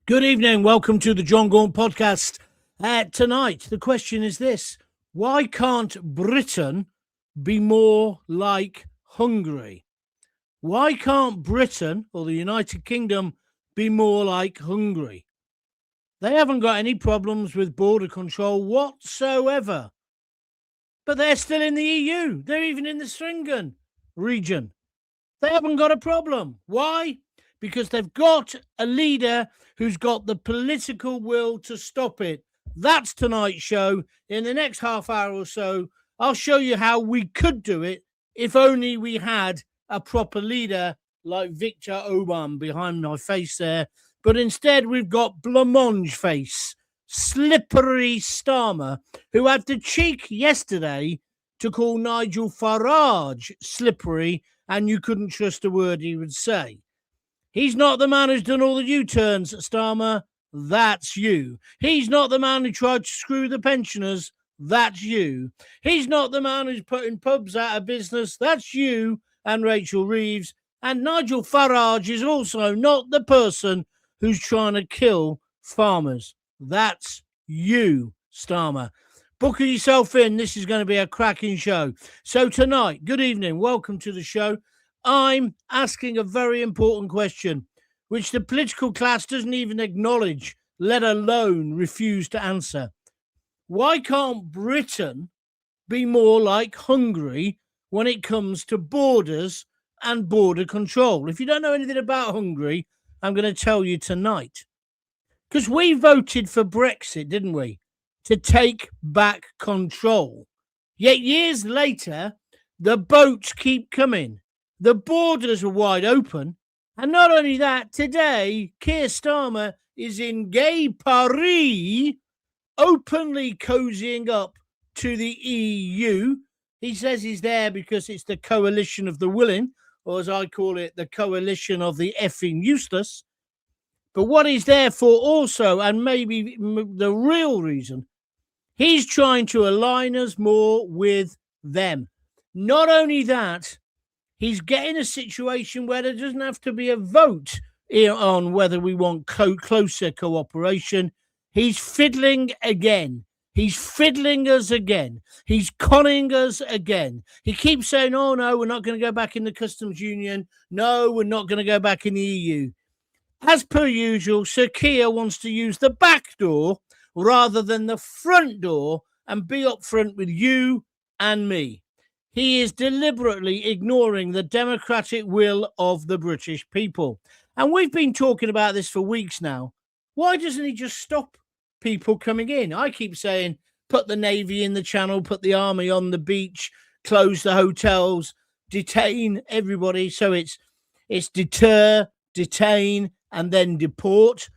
Good evening. Welcome to the John Gaunt podcast. Tonight, the question is this: why can't Britain be more like Hungary? Why can't Britain or the United Kingdom be more like Hungary? They haven't got any problems with border control whatsoever, but they're still in the EU. They're even in the Schengen region. They haven't got a problem. Why? Because they've got a leader who's got the political will to stop it. That's tonight's show. In the next half hour or so, I'll show you how we could do it if only we had a proper leader like Viktor Orbán behind my face there. But instead, we've got blancmange face, slippery Starmer, who had the cheek yesterday to call Nigel Farage slippery, and you couldn't trust a word he would say. He's not the man who's done all the U-turns, Starmer. That's you. He's not the man who tried to screw the pensioners. That's you. He's not the man who's putting pubs out of business. That's you and Rachel Reeves. And Nigel Farage is also not the person who's trying to kill farmers. That's you, Starmer. Book yourself in. This is going to be a cracking show. So tonight, good evening. Welcome to the show. I'm asking a very important question, which the political class doesn't even acknowledge, let alone refuse to answer. Why can't Britain be more like Hungary when it comes to borders and border control? If you don't know anything about Hungary, I'm going to tell you tonight. Because we voted for Brexit, didn't we? To take back control. Yet years later, the boats keep coming. The borders are wide open. And not only that, today, Keir Starmer is in gay Paris, openly cozying up to the EU. He says he's there because it's the coalition of the willing, or as I call it, the coalition of the effing useless. But what he's there for also, and maybe the real reason, he's trying to align us more with them. Not only that, he's getting a situation where there doesn't have to be a vote on whether we want closer cooperation. He's fiddling again. He's fiddling us again. He's conning us again. He keeps saying, oh, no, we're not going to go back in the customs union. No, we're not going to go back in the EU. As per usual, Sir Keir wants to use the back door rather than the front door and be up front with you and me. He is deliberately ignoring the democratic will of the British people. And we've been talking about this for weeks now. Why doesn't he just stop people coming in? I keep saying, put the Navy in the channel, put the army on the beach, close the hotels, detain everybody. So it's deter, detain, and then deport.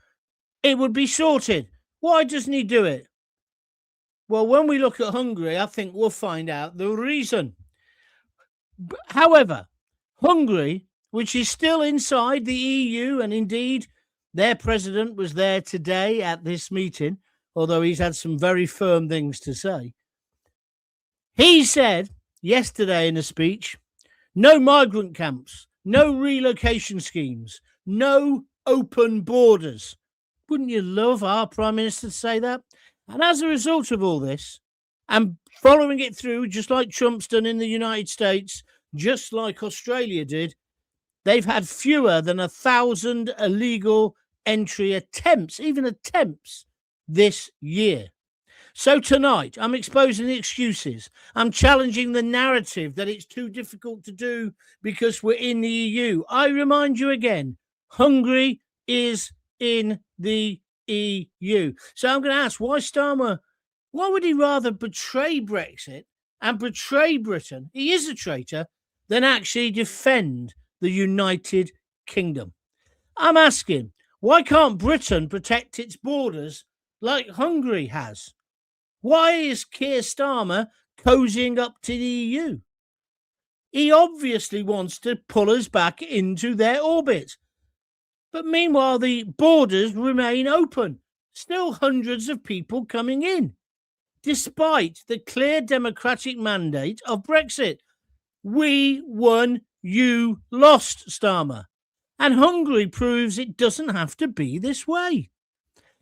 It would be sorted. Why doesn't he do it? Well, when we look at Hungary, I think we'll find out the reason. However, Hungary, which is still inside the EU, and indeed their president was there today at this meeting, although he's had some very firm things to say. He said yesterday in a speech, no migrant camps, no relocation schemes, no open borders. Wouldn't you love our Prime Minister to say that? And as a result of all this, and following it through, just like Trump's done in the United States, just like Australia did, they've had fewer than 1,000 illegal entry attempts, even attempts, this year. So tonight, I'm exposing the excuses. I'm challenging the narrative that it's too difficult to do because we're in the EU. I remind you again, Hungary is in the EU. So I'm going to ask, why Starmer? Why would he rather betray Brexit and betray Britain? He is a traitor, than actually defend the United Kingdom. I'm asking, why can't Britain protect its borders like Hungary has? Why is Keir Starmer cozying up to the EU? He obviously wants to pull us back into their orbit. But meanwhile, the borders remain open. Still hundreds of people coming in, despite the clear democratic mandate of Brexit. We won, you lost, Starmer. And Hungary proves it doesn't have to be this way.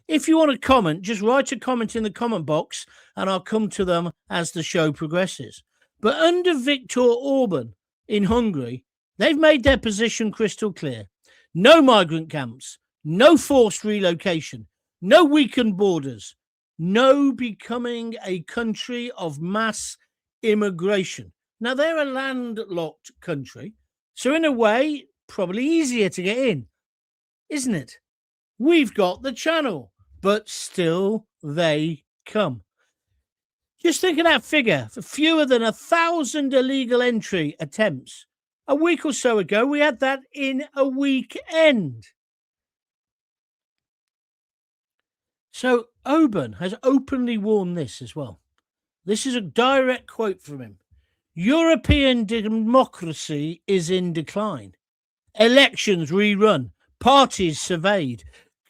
If you want to comment, just write a comment in the comment box and I'll come to them as the show progresses. But under Viktor Orbán in Hungary, they've made their position crystal clear. No migrant camps, no forced relocation, no weakened borders, no becoming a country of mass immigration. Now, they're a landlocked country, so in a way, probably easier to get in, isn't it? We've got the channel, but still they come. Just think of that figure. For fewer than 1,000 illegal entry attempts. A week or so ago, we had that in a weekend. So Orban has openly warned this as well. This is a direct quote from him. European democracy is in decline. Elections rerun. Parties surveyed.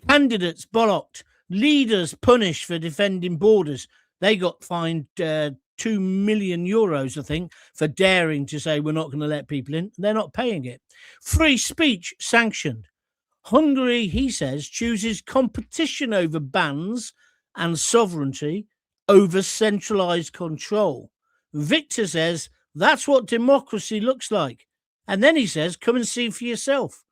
Candidates bollocked. Leaders punished for defending borders. They got fined 2 million euros, I think, for daring to say we're not going to let people in. They're not paying it. Free speech sanctioned. Hungary, he says, chooses competition over bans and sovereignty over centralized control. Viktor says that's what democracy looks like. And then he says, come and see for yourself.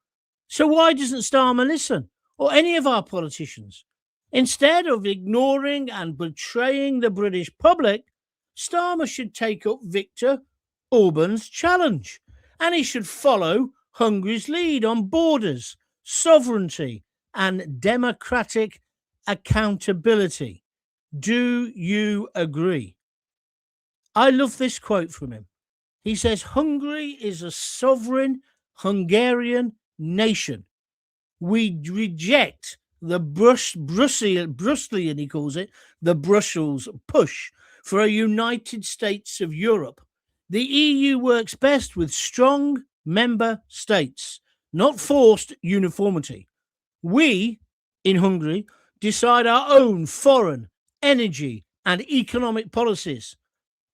So why doesn't Starmer listen? Or any of our politicians? Instead of ignoring and betraying the British public, Starmer should take up Viktor Orban's challenge. And he should follow Hungary's lead on borders, sovereignty, and democratic accountability. Do you agree? I love this quote from him. He says, Hungary is a sovereign Hungarian nation. We reject the Brusselian, he calls it, the Brussels push for a United States of Europe. The EU works best with strong member states, not forced uniformity. We, in Hungary, decide our own foreign, energy, and economic policies.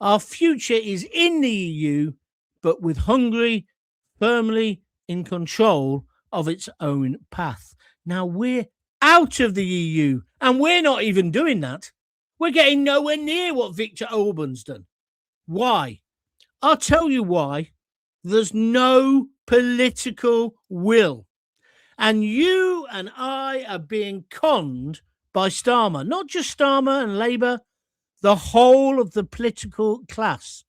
Our future is in the EU, but with Hungary firmly in control of its own path. Now we're out of the EU, and we're not even doing that. We're getting nowhere near what Viktor Orbán's done. Why? I'll tell you why. There's no political will. And you and I are being conned by Starmer, not just Starmer and Labour, the whole of the political class,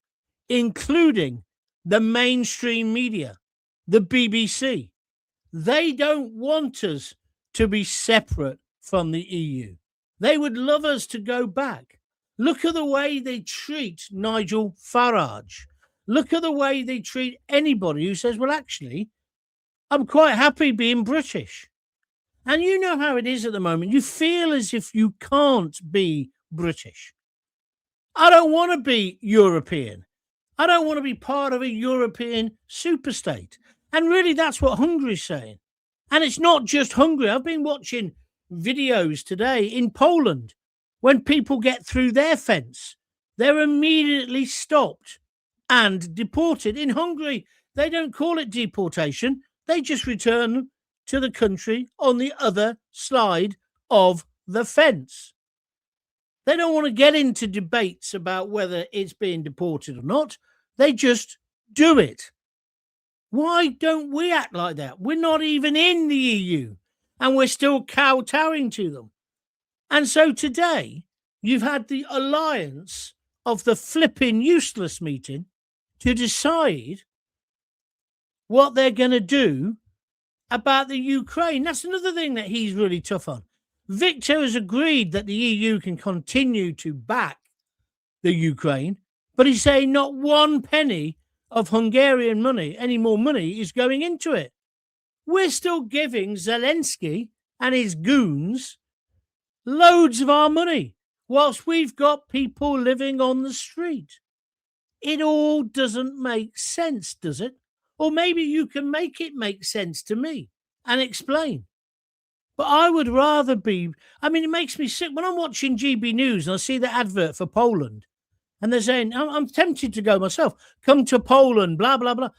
including the mainstream media, the BBC. They don't want us to be separate from the EU. They would love us to go back. Look at the way they treat Nigel Farage. Look at the way they treat anybody who says, well, actually, I'm quite happy being British. And you know how it is at the moment. You feel as if you can't be British. I don't want to be European. I don't want to be part of a European superstate. And really, that's what Hungary's saying. And it's not just Hungary. I've been watching videos today in Poland. When people get through their fence, they're immediately stopped and deported. In Hungary, they don't call it deportation. They just return them to the country on the other side of the fence. They don't want to get into debates about whether it's being deported or not. They just do it. Why don't we act like that? We're not even in the EU, and we're still kowtowing to them. And so today, you've had the alliance of the flipping useless meeting to decide what they're going to do about the Ukraine. That's another thing that he's really tough on. Viktor has agreed that the EU can continue to back the Ukraine, but he's saying not one penny of Hungarian money, any more money, is going into it. We're still giving Zelensky and his goons loads of our money, whilst we've got people living on the street. It all doesn't make sense, does it? Or maybe you can make it make sense to me and explain. But I would rather be, it makes me sick when I'm watching GB News and I see the advert for Poland and they're saying, I'm tempted to go myself, come to Poland, blah, blah, blah.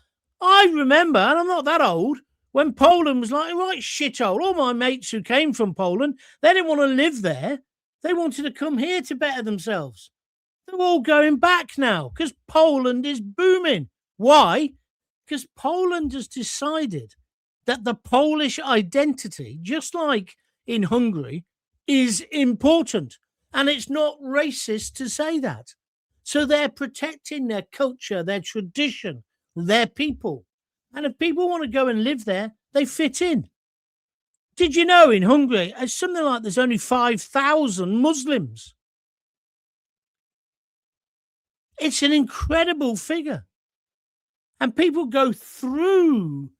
I remember, and I'm not that old, when Poland was like a right shithole. All my mates who came from Poland, they didn't want to live there. They wanted to come here to better themselves. They're all going back now because Poland is booming. Why? Because Poland has decided that the Polish identity, just like in Hungary, is important. And it's not racist to say that. So they're protecting their culture, their tradition, their people. And if people want to go and live there, they fit in. Did you know in Hungary, it's something like there's only 5,000 Muslims? It's an incredible figure. And people go through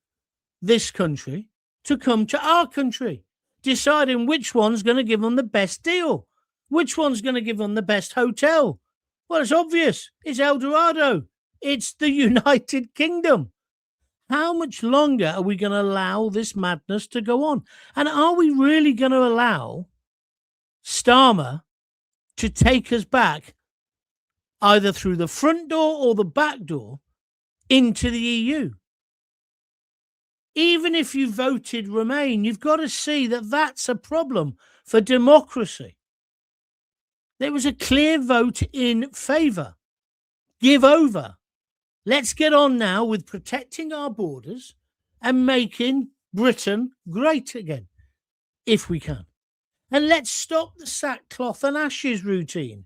this country to come to our country, deciding which one's going to give them the best deal, which one's going to give them the best hotel. Well, it's obvious. It's El Dorado. It's the United Kingdom. How much longer are we going to allow this madness to go on? And are we really going to allow Starmer to take us back either through the front door or the back door into the EU? Even if you voted Remain, you've got to see that that's a problem for democracy. There was a clear vote in favour. Give over. Let's get on now with protecting our borders and making Britain great again, if we can. And let's stop the sackcloth and ashes routine.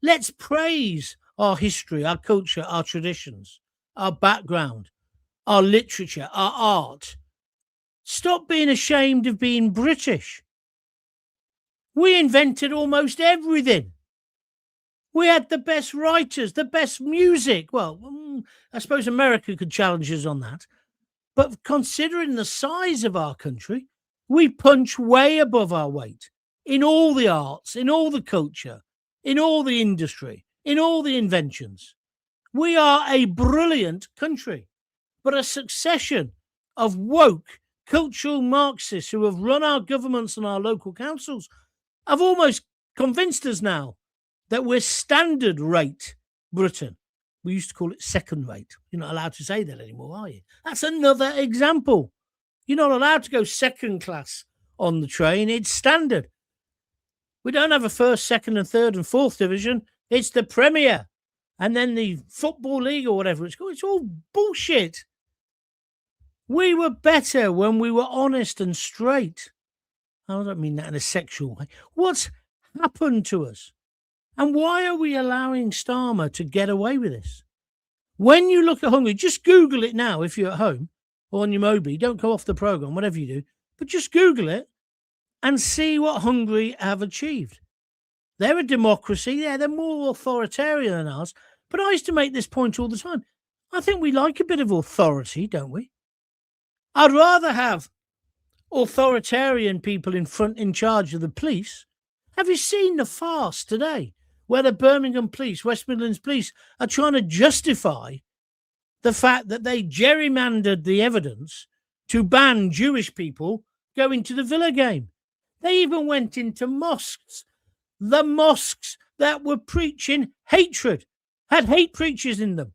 Let's praise our history, our culture, our traditions, our background, our literature, our art. Stop being ashamed of being British. We invented almost everything. We had the best writers, the best music. Well, I suppose America could challenge us on that. But considering the size of our country, we punch way above our weight in all the arts, in all the culture, in all the industry, in all the inventions. We are a brilliant country, but a succession of woke cultural Marxists who have run our governments and our local councils have almost convinced us now that we're standard rate Britain. We used to call it second rate. You're not allowed to say that anymore, are you? That's another example. You're not allowed to go second class on the train. It's standard. We don't have a first, second and third and fourth division. It's the Premier and then the Football League or whatever it's called. It's all bullshit. We were better when we were honest and straight. I don't mean that in a sexual way. What's happened to us? And why are we allowing Starmer to get away with this? When you look at Hungary, just Google it now if you're at home or on your Moby. Don't go off the programme, whatever you do. But just Google it and see what Hungary have achieved. They're a democracy. Yeah, they're more authoritarian than ours. But I used to make this point all the time. I think we like a bit of authority, don't we? I'd rather have authoritarian people in charge of the police. Have you seen the farce today where the Birmingham police, West Midlands police, are trying to justify the fact that they gerrymandered the evidence to ban Jewish people going to the Villa game? They even went into mosques. The mosques that were preaching hatred had hate preachers in them,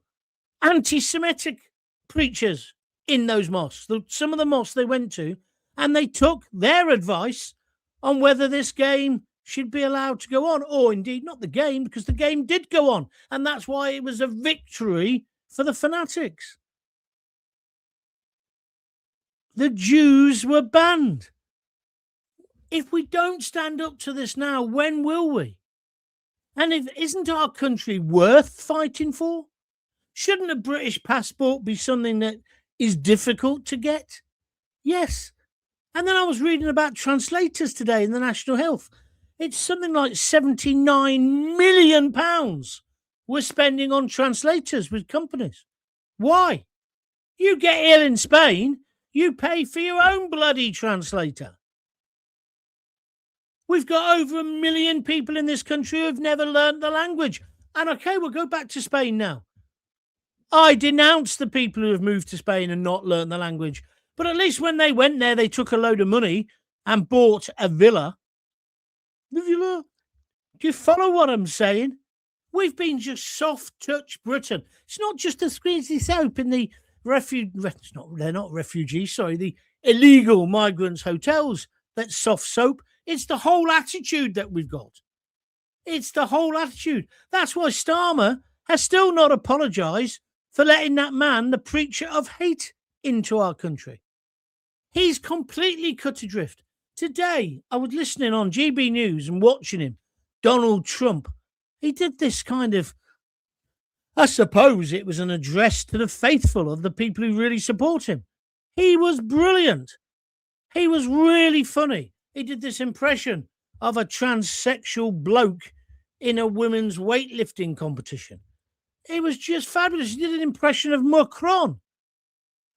anti-Semitic preachers in those mosques. Some of the mosques they went to, and they took their advice on whether this game should be allowed to go on, or indeed not the game, because the game did go on, and that's why it was a victory for the fanatics. The Jews were banned. If we don't stand up to this now, when will we? And isn't our country worth fighting for? Shouldn't a British passport be something that is difficult to get? Yes. And then I was reading about translators today in the National Health. It's something like £79 million we're spending on translators with companies. Why? You get ill in Spain, you pay for your own bloody translator. We've got over 1 million people in this country who've never learnt the language. And okay, we'll go back to Spain now. I denounce the people who have moved to Spain and not learnt the language. But at least when they went there, they took a load of money and bought a villa. Do you follow what I'm saying? We've been just soft-touch Britain. It's not just the squeezy soap in the they're not refugees, sorry, the illegal migrants hotels. That's soft soap. It's the whole attitude that we've got. It's the whole attitude. That's why Starmer has still not apologised for letting that man, the preacher of hate, into our country. He's completely cut adrift. Today, I was listening on GB News and watching him, Donald Trump. He did this kind of, I suppose it was an address to the faithful of the people who really support him. He was brilliant. He was really funny. He did this impression of a transsexual bloke in a women's weightlifting competition. It was just fabulous. He did an impression of Macron.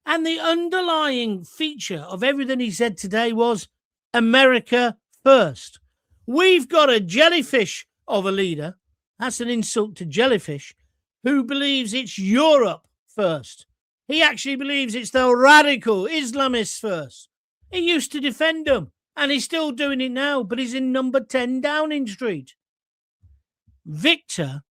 And the underlying feature of everything he said today was America first. We've got a jellyfish of a leader. That's an insult to jellyfish, who believes it's Europe first. He actually believes it's the radical Islamists first. He used to defend them, and he's still doing it now, but he's in number 10 Downing Street. Viktor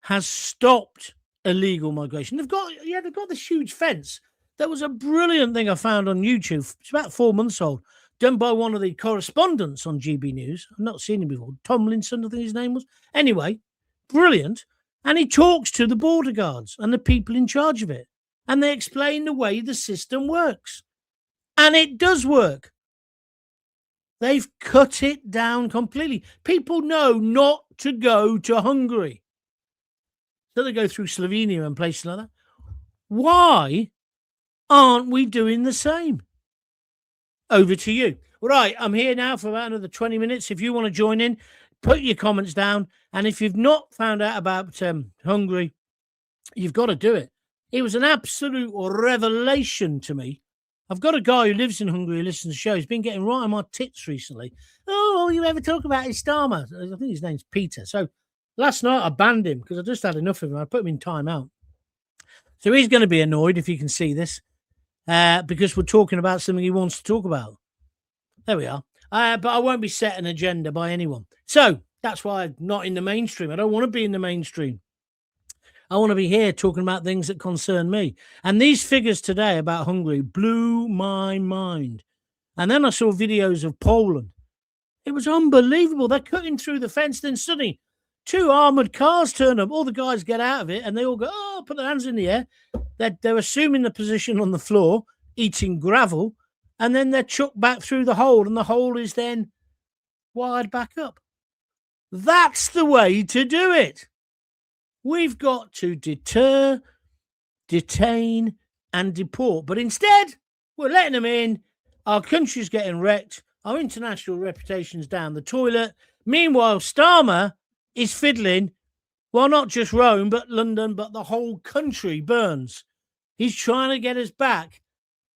has stopped illegal migration. They've got this huge fence. There was a brilliant thing I found on YouTube. It's about 4 months old, done by one of the correspondents on GB News. I've not seen him before. Tomlinson, I think his name was. Anyway, brilliant. And he talks to the border guards and the people in charge of it. And they explain the way the system works. And it does work. They've cut it down completely. People know not to go to Hungary. So they go through Slovenia and places like that. Why aren't we doing the same? Over to you. Right, I'm here now for about another 20 minutes. If you want to join in, put your comments down. And if you've not found out about Hungary, you've got to do it. It was an absolute revelation to me. I've got a guy who lives in Hungary who listens to the show. He's been getting right on my tits recently. Oh, all you ever talk about is Starmer. I think his name's Peter. So last night I banned him because I just had enough of him. I put him in timeout. So he's going to be annoyed if you can see this because we're talking about something he wants to talk about. There we are. But I won't be set an agenda by anyone. So that's why I'm not in the mainstream. I don't want to be in the mainstream. I want to be here talking about things that concern me. And these figures today about Hungary blew my mind. And then I saw videos of Poland. It was unbelievable. They're cutting through the fence. Then suddenly 2 armoured cars turn up. All the guys get out of it and they all go, oh, put their hands in the air. They're assuming the position on the floor, eating gravel. And then they're chucked back through the hole. And the hole is then wired back up. That's the way to do it. We've got to deter, detain, and deport. But instead, we're letting them in. Our country's getting wrecked. Our international reputation's down the toilet. Meanwhile, Starmer is fiddling. Well, not just Rome, but London, but the whole country burns. He's trying to get us back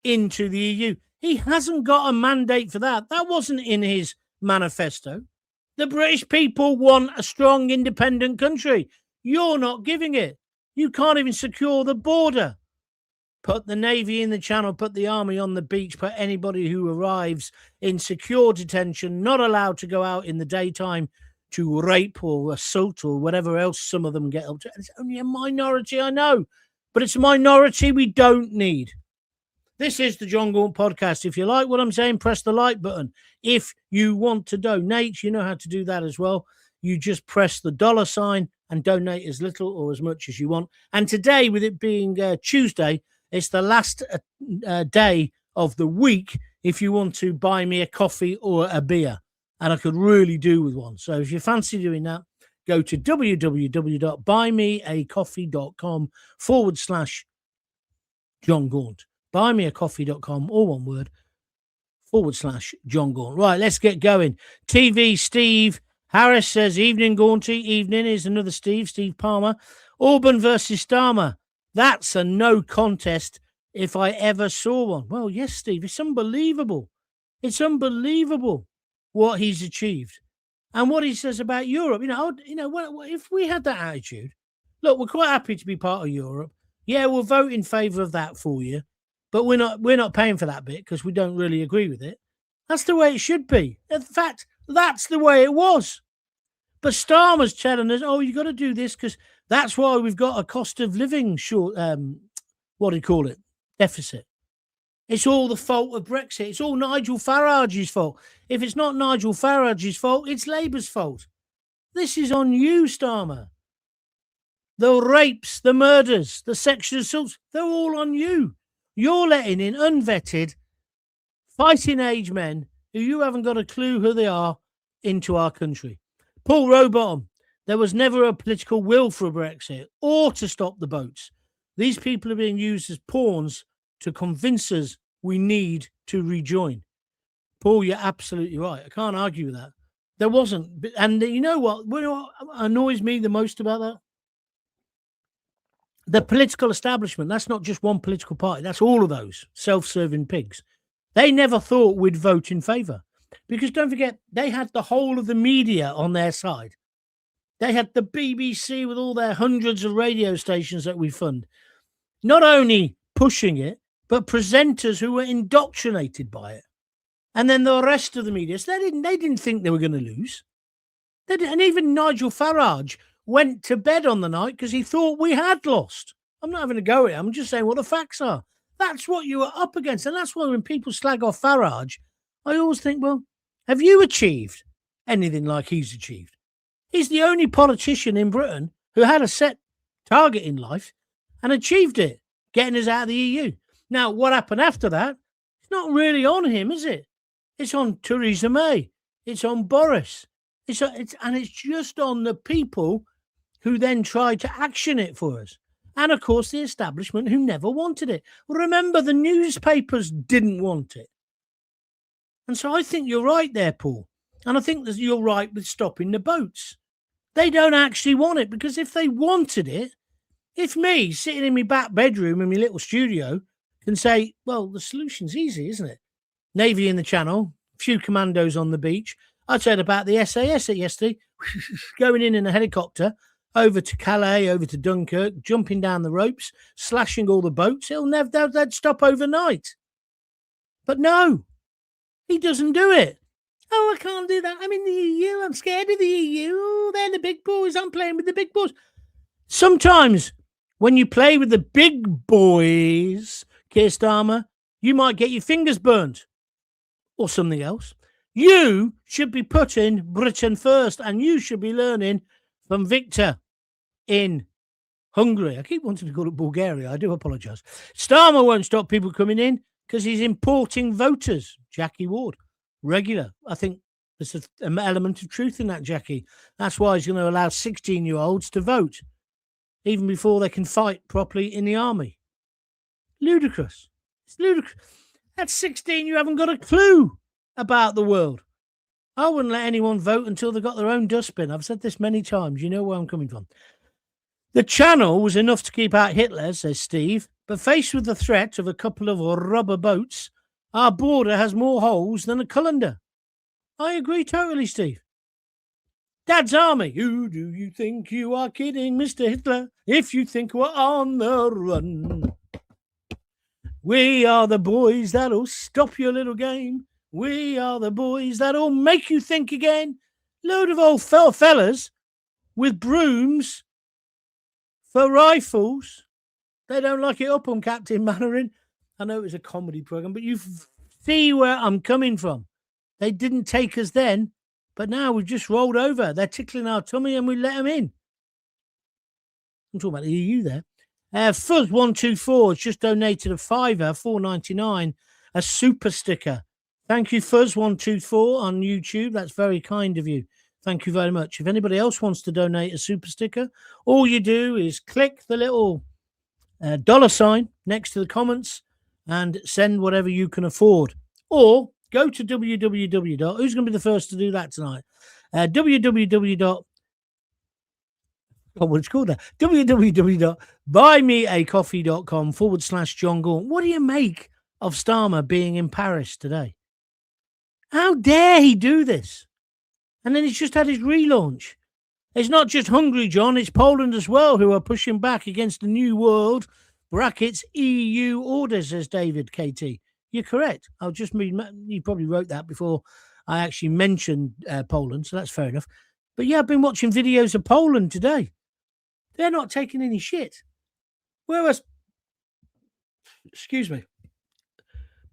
into the EU. He hasn't got a mandate for that. That wasn't in his manifesto. The British people want a strong, independent country. You're not giving it. You can't even secure the border. Put the Navy in the Channel, put the Army on the beach, put anybody who arrives in secure detention, not allowed to go out in the daytime to rape or assault or whatever else some of them get up to. It's only a minority, I know, but it's a minority we don't need. This is the John Gaunt podcast. If you like what I'm saying, press the like button. If you want to donate, you know how to do that as well. You just press the $sign and donate as little or as much as you want. And today, with it being Tuesday, it's the last day of the week if you want to buy me a coffee or a beer. And I could really do with one. So if you fancy doing that, go to www.buymeacoffee.com/John Gaunt. Buymeacoffee.com, all one word, /John Gaunt. Right, let's get going. TV Steve Harris says, evening, Gaunty. Evening is another Steve Palmer. Orban versus Starmer. That's a no contest if I ever saw one. Well, yes, Steve, it's unbelievable. It's unbelievable what he's achieved and what he says about Europe. If we had that attitude, look, we're quite happy to be part of Europe. Yeah, we'll vote in favour of that for you, but we're not paying for that bit because we don't really agree with it. That's the way it should be. In fact, that's the way it was. But Starmer's telling us, oh, you got to do this because that's why we've got a cost of living short, what do you call it? deficit. It's all the fault of Brexit. It's all Nigel Farage's fault. If it's not Nigel Farage's fault, it's Labour's fault. This is on you, Starmer. The rapes, the murders, the sexual assaults, they're all on you. You're letting in unvetted, fighting age men who you haven't got a clue who they are into our country. Paul Rowbottom, there was never a political will for a Brexit or to stop the boats. These people are being used as pawns to convince us we need to rejoin. Paul, you're absolutely right. I can't argue with that. There wasn't. And you know what annoys me the most about that? The political establishment, that's not just one political party. That's all of those self-serving pigs. They never thought we'd vote in favour. Because don't forget, they had the whole of the media on their side. They had the BBC with all their hundreds of radio stations that we fund. Not only pushing it, but presenters who were indoctrinated by it. And then the rest of the media, so they didn't think they were going to lose. And even Nigel Farage went to bed on the night because he thought we had lost. I'm not having a go at it. I'm just saying what the facts are. That's what you were up against. And that's why when people slag off Farage, I always think, well, have you achieved anything like he's achieved? He's the only politician in Britain who had a set target in life and achieved it, getting us out of the EU. Now, what happened after that? It's not really on him, is it? It's on Theresa May. It's on Boris. It's just on the people who then tried to action it for us. And, of course, the establishment who never wanted it. Remember, the newspapers didn't want it. And so I think you're right there, Paul. And I think that you're right with stopping the boats. They don't actually want it, because if they wanted it, if me, sitting in my back bedroom in my little studio, can say, well, the solution's easy, isn't it? Navy in the Channel, a few commandos on the beach. I said about the SAS yesterday, going in a helicopter, over to Calais, over to Dunkirk, jumping down the ropes, slashing all the boats. They'd stop overnight. But no, he doesn't do it. Oh, I can't do that. I'm in the EU. I'm scared of the EU. Oh, they're the big boys. I'm playing with the big boys. Sometimes when you play with the big boys, Keir Starmer, you might get your fingers burnt or something else. You should be putting Britain first, and you should be learning from Viktor in Hungary. I keep wanting to call it Bulgaria. I do apologise. Starmer won't stop people coming in because he's importing voters. Jackie Ward, regular. I think there's an element of truth in that, Jackie. That's why he's going to allow 16-year-olds to vote, even before they can fight properly in the army. Ludicrous. It's ludicrous. At 16, you haven't got a clue about the world. I wouldn't let anyone vote until they got their own dustbin. I've said this many times. You know where I'm coming from. The Channel was enough to keep out Hitler, says Steve, but faced with the threat of a couple of rubber boats, our border has more holes than a colander. I agree totally, Steve. Dad's Army. Who do you think you are kidding, Mr. Hitler, if you think we're on the run? We are the boys that'll stop your little game. We are the boys that'll make you think again. Load of old fellas with brooms for rifles. They don't like it up on Captain Mainwaring. I know it was a comedy program, but you see where I'm coming from. They didn't take us then, but now we've just rolled over. They're tickling our tummy and we let them in. I'm talking about the EU there. Fuzz124 has just donated a fiver, $4.99, a super sticker. Thank you, Fuzz124 on YouTube. That's very kind of you. Thank you very much. If anybody else wants to donate a super sticker, all you do is click the little dollar sign next to the comments and send whatever you can afford. Or go to www. Who's going to be the first to do that tonight? www.buymeacoffee.com/John Gaunt. What do you make of Starmer being in Paris today? How dare he do this? And then he's just had his relaunch. It's not just Hungary, John, it's Poland as well who are pushing back against the New World brackets EU order, says David KT. You're correct. I'll just read, you probably wrote that before I actually mentioned Poland, so that's fair enough. But yeah, I've been watching videos of Poland today. They're not taking any shit. Whereas excuse me,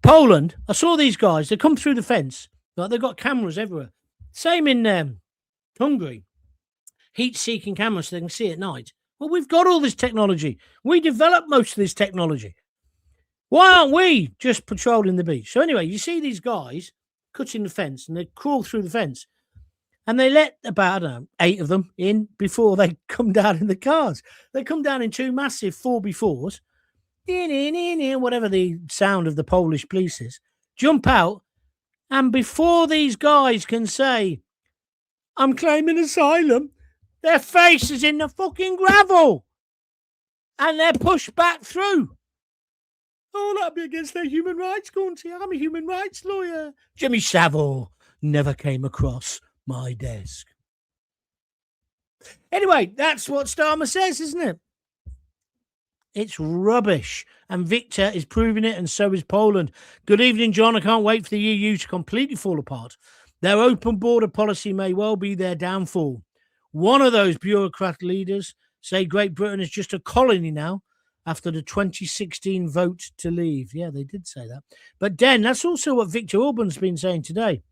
Poland, I saw these guys. They come through the fence. Like, they've got cameras everywhere. Same in Hungary. Heat-seeking cameras so they can see at night. Well, we've got all this technology. We developed most of this technology. Why aren't we just patrolling the beach? So anyway, you see these guys cutting the fence, and they crawl through the fence. And they let about, 8 of them in before they come down in the cars. They come down in 2 massive 4x4s, whatever the sound of the Polish police is, jump out, and before these guys can say, I'm claiming asylum, their face is in the fucking gravel. And they're pushed back through. Oh, that'd be against their human rights, Gaunty. I'm a human rights lawyer. Jimmy Savile never came across my desk. Anyway, that's what Starmer says, isn't it? It's rubbish. And Viktor is proving it, and so is Poland. Good evening, John. I can't wait for the EU to completely fall apart. Their open border policy may well be their downfall. One of those bureaucrat leaders say Great Britain is just a colony now after the 2016 vote to leave. Yeah, they did say that. But Den, that's also what Viktor Orban's been saying today.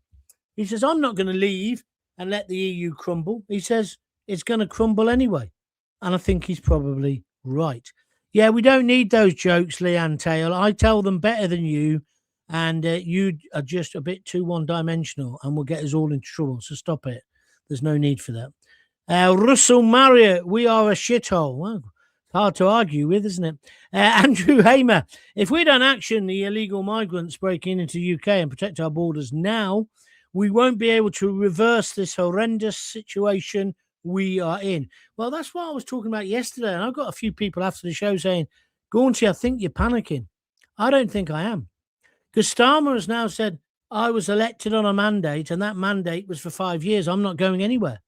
He says, I'm not going to leave and let the EU crumble. He says it's going to crumble anyway. And I think he's probably right. Yeah, we don't need those jokes, Leanne Tail. I tell them better than you, and you are just a bit too one-dimensional and will get us all into trouble. So stop it. There's no need for that. Russell Marriott, we are a shithole. Well, hard to argue with, isn't it? Andrew Hamer, if we don't action the illegal migrants breaking into the UK and protect our borders now, we won't be able to reverse this horrendous situation we are in. Well, that's what I was talking about yesterday. And I've got a few people after the show saying, Gaunty, I think you're panicking. I don't think I am. Because Starmer has now said, I was elected on a mandate and that mandate was for 5 years. I'm not going anywhere.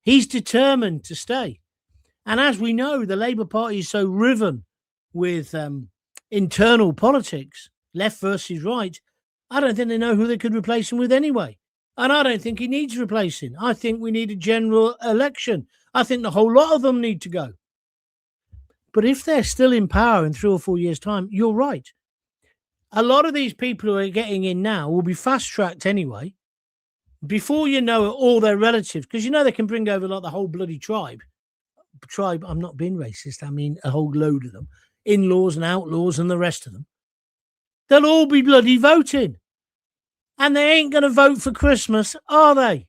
He's determined to stay. And as we know, the Labour Party is so riven with internal politics, left versus right, I don't think they know who they could replace him with anyway. And I don't think he needs replacing. I think we need a general election. I think the whole lot of them need to go. But if they're still in power in 3 or 4 years' time, you're right. A lot of these people who are getting in now will be fast-tracked anyway. Before you know it, all their relatives, because you know they can bring over like the whole bloody tribe. I'm not being racist. I mean a whole load of them. In-laws and outlaws and the rest of them. They'll all be bloody voting. And they ain't going to vote for Christmas, are they?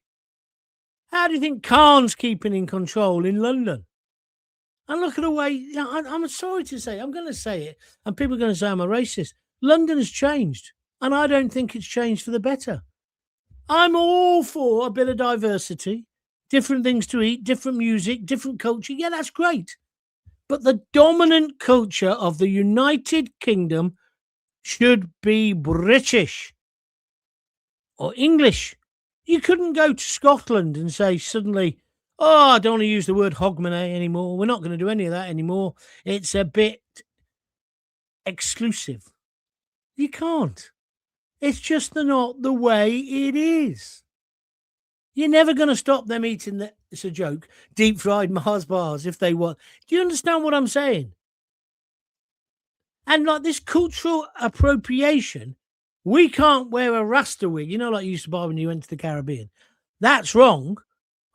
How do you think Khan's keeping in control in London? And look at the way, I'm sorry to say, I'm going to say it, and people are going to say I'm a racist. London has changed, and I don't think it's changed for the better. I'm all for a bit of diversity, different things to eat, different music, different culture. Yeah, that's great. But the dominant culture of the United Kingdom should be British or English. You couldn't go to Scotland and say suddenly, I don't want to use the word hogmanay anymore. We're not going to do any of that anymore. It's a bit exclusive. You can't. It's just not the way it is. You're never going to stop them eating, it's a joke, deep-fried Mars bars if they want. Do you understand what I'm saying? And like this cultural appropriation, we can't wear a Rasta wig, like you used to buy when you went to the Caribbean. That's wrong.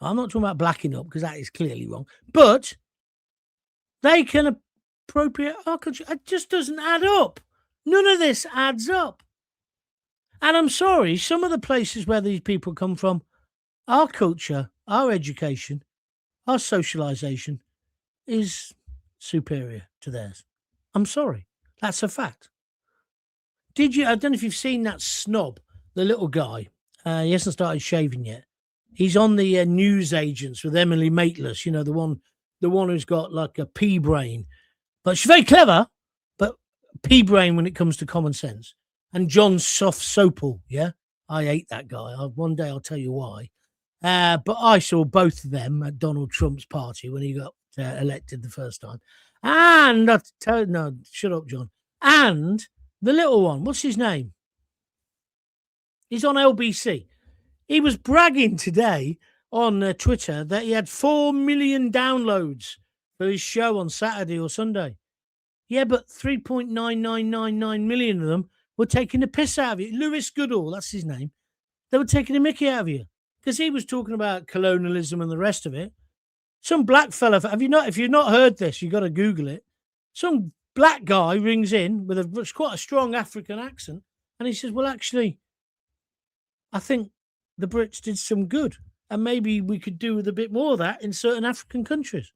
I'm not talking about blacking up because that is clearly wrong. But they can appropriate our culture. It just doesn't add up. None of this adds up. And I'm sorry, some of the places where these people come from, our culture, our education, our socialization is superior to theirs. I'm sorry. That's a fact. I don't know if you've seen that snob, the little guy. He hasn't started shaving yet. He's on the news agents with Emily Maitlis, the one who's got like a pea brain. But she's very clever, but pea brain when it comes to common sense. And John Soft Sopel, yeah? I hate that guy. One day I'll tell you why. But I saw both of them at Donald Trump's party when he got elected the first time. And, no, shut up, John. And the little one, what's his name? He's on LBC. He was bragging today on Twitter that he had 4 million downloads for his show on Saturday or Sunday. Yeah, but 3.9999 million of them were taking the piss out of you. Lewis Goodall, that's his name. They were taking the mickey out of you because he was talking about colonialism and the rest of it. Some black fella, if you've not heard this, you've got to Google it. Some black guy rings in with quite a strong African accent, and he says, well, actually, I think the Brits did some good, and maybe we could do with a bit more of that in certain African countries.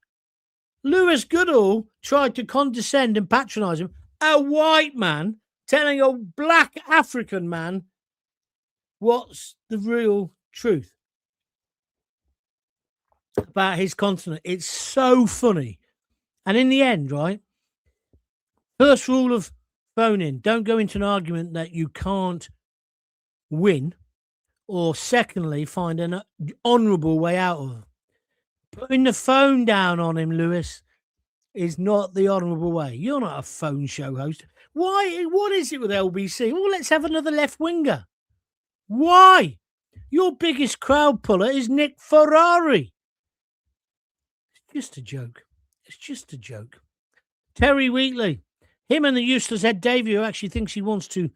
Lewis Goodall tried to condescend and patronise him, a white man telling a black African man what's the real truth about his continent. It's so funny. And in the end, right, first rule of phoning, don't go into an argument that you can't win, or secondly, find an honourable way out of. Putting the phone down on him, Lewis, is not the honourable way. You're not a phone show host. Why? What is it with LBC? Oh, let's have another left winger. Why? Your biggest crowd puller is Nick Ferrari. It's just a joke. It's just a joke. Terry Wheatley, him and the useless Ed Davey, who actually thinks he wants to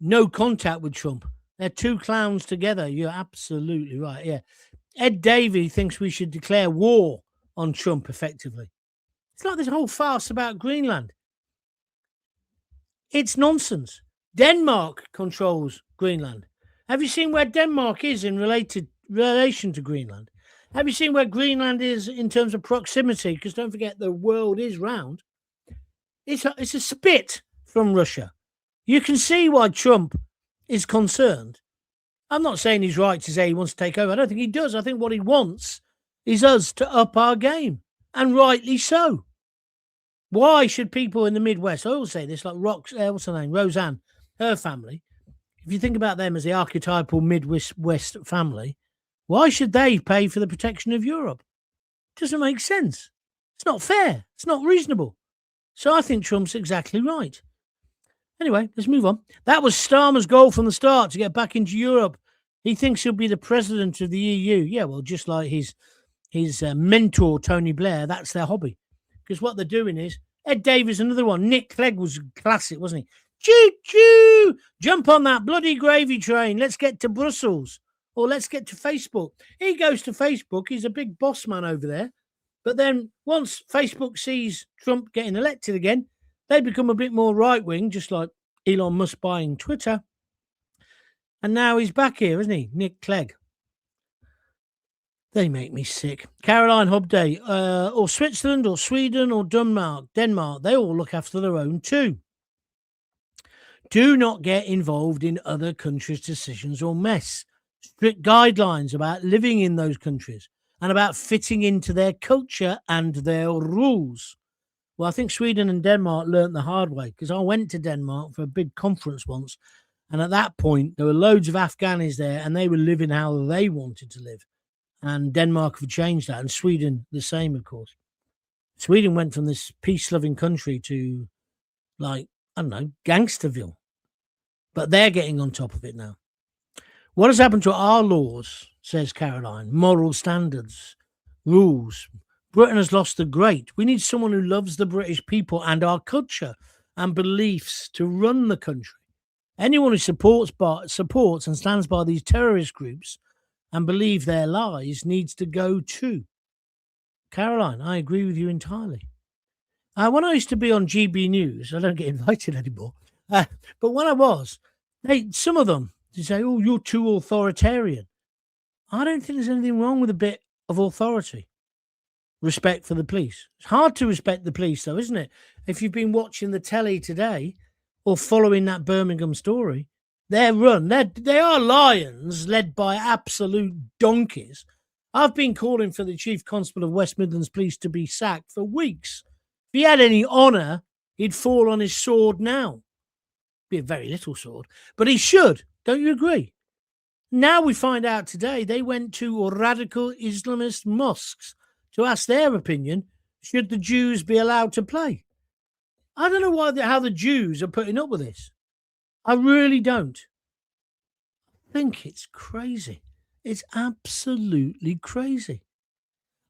no contact with Trump. They're two clowns together. You're absolutely right. Yeah. Ed Davey thinks we should declare war on Trump effectively. It's like this whole farce about Greenland. It's nonsense. Denmark controls Greenland. Have you seen where Denmark is in relation to Greenland? Have you seen where Greenland is in terms of proximity? Because don't forget, the world is round. It's a spit from Russia. You can see why Trump is concerned. I'm not saying he's right to say he wants to take over. I don't think he does. I think what he wants is us to up our game, and rightly so. Why should people in the Midwest, I always say this, like what's her name, Roseanne, her family, if you think about them as the archetypal Midwest family, why should they pay for the protection of Europe? It doesn't make sense. It's not fair. It's not reasonable. So I think Trump's exactly right. Anyway, let's move on. That was Starmer's goal from the start, to get back into Europe. He thinks he'll be the president of the EU. Yeah, well, just like his mentor, Tony Blair, that's their hobby. Because what they're doing is, Ed Davies, another one. Nick Clegg was classic, wasn't he? Choo-choo! Jump on that bloody gravy train. Let's get to Brussels. Or let's get to Facebook. He goes to Facebook. He's a big boss man over there. But then once Facebook sees Trump getting elected again, they become a bit more right-wing, just like Elon Musk buying Twitter. And now he's back here, isn't he? Nick Clegg. They make me sick. Caroline Hobday, or Switzerland, or Sweden, or Denmark, they all look after their own too. Do not get involved in other countries' decisions or mess. Strict guidelines about living in those countries and about fitting into their culture and their rules. Well, I think Sweden and Denmark learnt the hard way, because I went to Denmark for a big conference once, and at that point there were loads of Afghanis there, and they were living how they wanted to live. And Denmark have changed that, and Sweden the same, of course. Sweden went from this peace-loving country to, like, I don't know, Gangsterville. But they're getting on top of it now. What has happened to our laws, says Caroline, moral standards, rules? Britain has lost the great. We need someone who loves the British people and our culture and beliefs to run the country. Anyone who supports and stands by these terrorist groups and believe their lies needs to go too. Caroline, I agree with you entirely. When I used to be on GB News, I don't get invited anymore, but when I was, some of them, they say, oh, you're too authoritarian. I don't think there's anything wrong with a bit of authority. Respect for the police. It's hard to respect the police, though, isn't it? If you've been watching the telly today or following that Birmingham story, they are lions led by absolute donkeys. I've been calling for the Chief Constable of West Midlands Police to be sacked for weeks. If he had any honour, he'd fall on his sword now. Be a very little sword, but he should. Don't you agree? Now we find out today they went to radical Islamist mosques to ask their opinion, should the Jews be allowed to play? I don't know how the Jews are putting up with this. I really don't. I think it's crazy. It's absolutely crazy.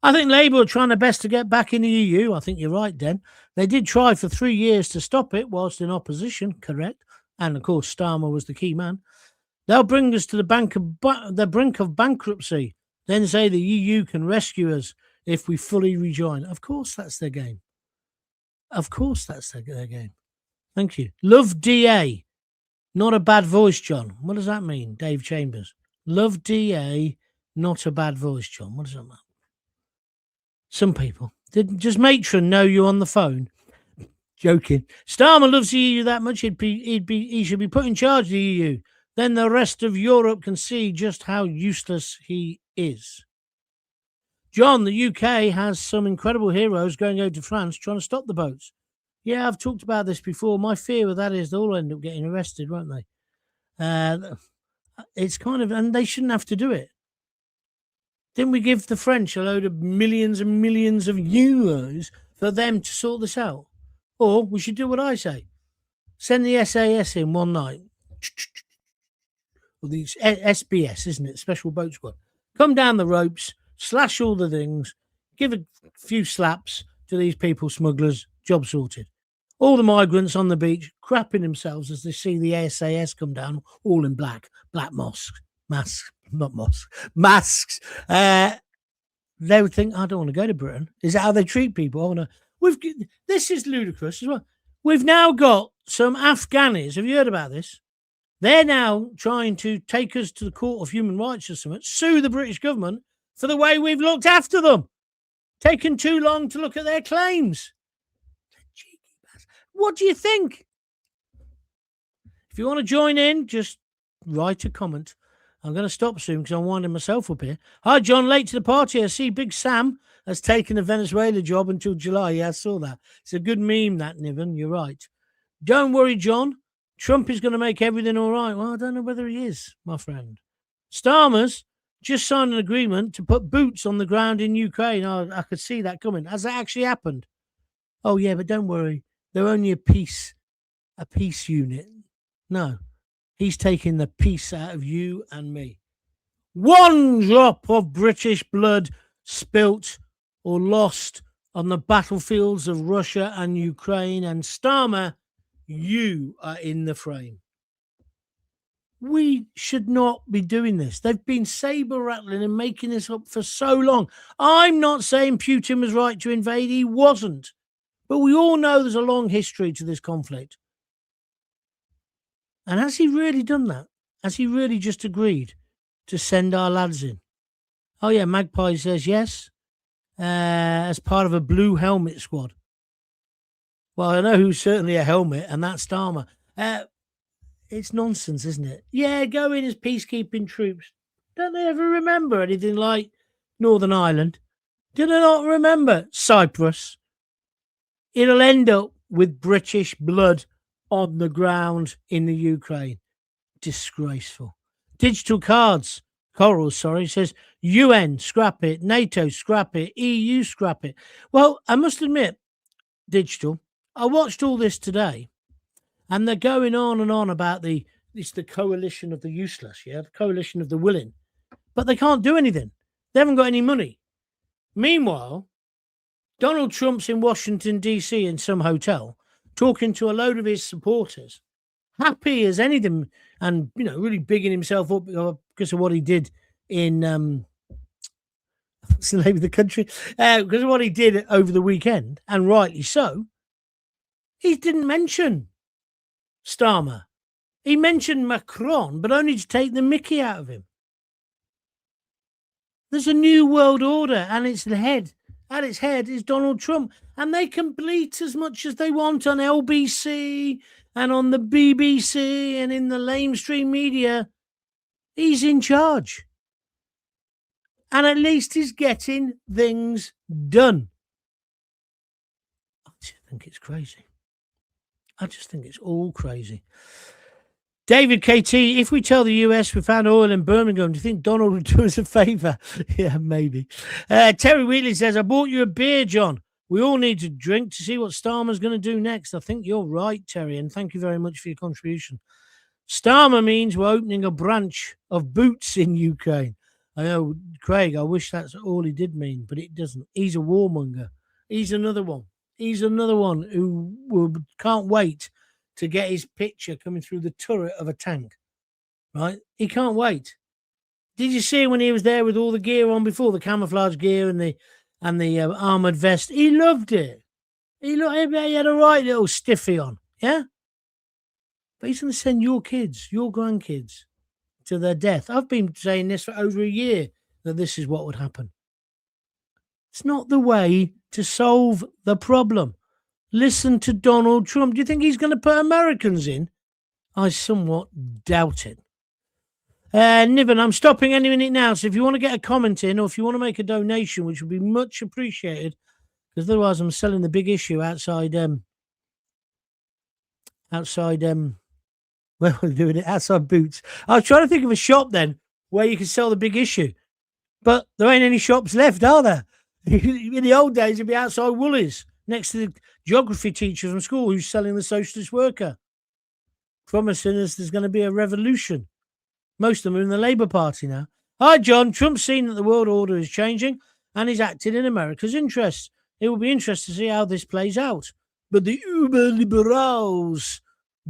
I think Labour are trying their best to get back in the EU. I think you're right, Den. They did try for 3 years to stop it whilst in opposition, correct? And, of course, Starmer was the key man. They'll bring us to the brink of bankruptcy, then say the EU can rescue us if we fully rejoin. Of course, that's their game. Of course, that's their game. Thank you. Love DA. Not a bad voice, John. What does that mean, Dave Chambers? Love DA, not a bad voice, John. What does that mean? Some people. Does Matron know you on the phone? Joking. Starmer loves the EU that much, he should be put in charge of the EU. Then the rest of Europe can see just how useless he is. John, the UK has some incredible heroes going over to France trying to stop the boats. Yeah, I've talked about this before. My fear with that is they'll end up getting arrested, won't they? It's kind of, and they shouldn't have to do it. Didn't we give the French a load of millions and millions of euros for them to sort this out? Or we should do what I say. Send the SAS in one night. Or the SBS, isn't it? Special Boat Squad. Come down the ropes, slash all the things, give a few slaps to these people smugglers, job sorted. All the migrants on the beach crapping themselves as they see the SAS come down, all in black masks. They would think, I don't want to go to Britain. Is that how they treat people? Oh, no. This is ludicrous as well. We've now got some Afghanis. Have you heard about this? They're now trying to take us to the Court of Human Rights or something, sue the British government for the way we've looked after them. Taken too long to look at their claims. What do you think? If you want to join in, just write a comment. I'm going to stop soon because I'm winding myself up here. Hi, John. Late to the party. I see Big Sam has taken a Venezuela job until July. Yeah, I saw that. It's a good meme, that, Niven. You're right. Don't worry, John. Trump is going to make everything all right. Well, I don't know whether he is, my friend. Starmer's just signed an agreement to put boots on the ground in Ukraine. I could see that coming. Has that actually happened? Oh, yeah, but don't worry. They're only a peace unit. No, he's taking the peace out of you and me. One drop of British blood spilt or lost on the battlefields of Russia and Ukraine, and Starmer, you are in the frame. We should not be doing this. They've been saber-rattling and making this up for so long. I'm not saying Putin was right to invade. He wasn't. But we all know there's a long history to this conflict. And has he really done that? Has he really just agreed to send our lads in? Oh, yeah, Magpie says yes, as part of a blue helmet squad. Well, I know who's certainly a helmet, and that's Starmer. It's nonsense, isn't it? Yeah, go in as peacekeeping troops. Don't they ever remember anything like Northern Ireland? Do they not remember Cyprus? It'll end up with British blood on the ground in the Ukraine. Disgraceful. Digital cards. Coral, says UN, scrap it. NATO, scrap it. EU, scrap it. Well, I must admit, Digital, I watched all this today, and they're going on and on about it's the coalition of the useless, yeah, the coalition of the willing. But they can't do anything. They haven't got any money. Meanwhile, Donald Trump's in Washington, D.C. in some hotel, talking to a load of his supporters, happy as anything, and, really bigging himself up because of what he did in, what's the name of the country? Because of what he did over the weekend, and rightly so. He didn't mention Starmer. He mentioned Macron, but only to take the mickey out of him. There's a new world order, and at its head is Donald Trump, and they can bleat as much as they want on LBC and on the BBC and in the lamestream media. He's in charge. And at least he's getting things done. I just think it's crazy. I just think it's all crazy. David KT, if we tell the US we found oil in Birmingham, do you think Donald would do us a favour? Yeah, maybe. Terry Wheatley says, I bought you a beer, John. We all need to drink to see what Starmer's going to do next. I think you're right, Terry, and thank you very much for your contribution. Starmer means we're opening a branch of Boots in Ukraine. I know, Craig, I wish that's all he did mean, but it doesn't. He's a warmonger. He's another one. He's another one who can't wait to get his picture coming through the turret of a tank, right? He can't wait. Did you see when he was there with all the gear on before, the camouflage gear and the armored vest? He loved it. He had a right little stiffy on, yeah? But he's going to send your kids, your grandkids, to their death. I've been saying this for over a year, that this is what would happen. It's not the way to solve the problem. Listen to Donald Trump. Do you think he's going to put Americans in? I somewhat doubt it. Niven, I'm stopping any minute now, so if you want to get a comment in or if you want to make a donation, which would be much appreciated, because otherwise I'm selling the big issue outside where we're doing it, outside Boots. I was trying to think of a shop then where you can sell the big issue, but there ain't any shops left, are there? In the old days, it'd be outside Woolies, next to the geography teacher from school who's selling the Socialist Worker, promising us there's going to be a revolution. Most of them are in the Labour Party now. Hi, John. Trump's seen that the world order is changing and is acting in America's interests. It will be interesting to see how this plays out. But the uber liberals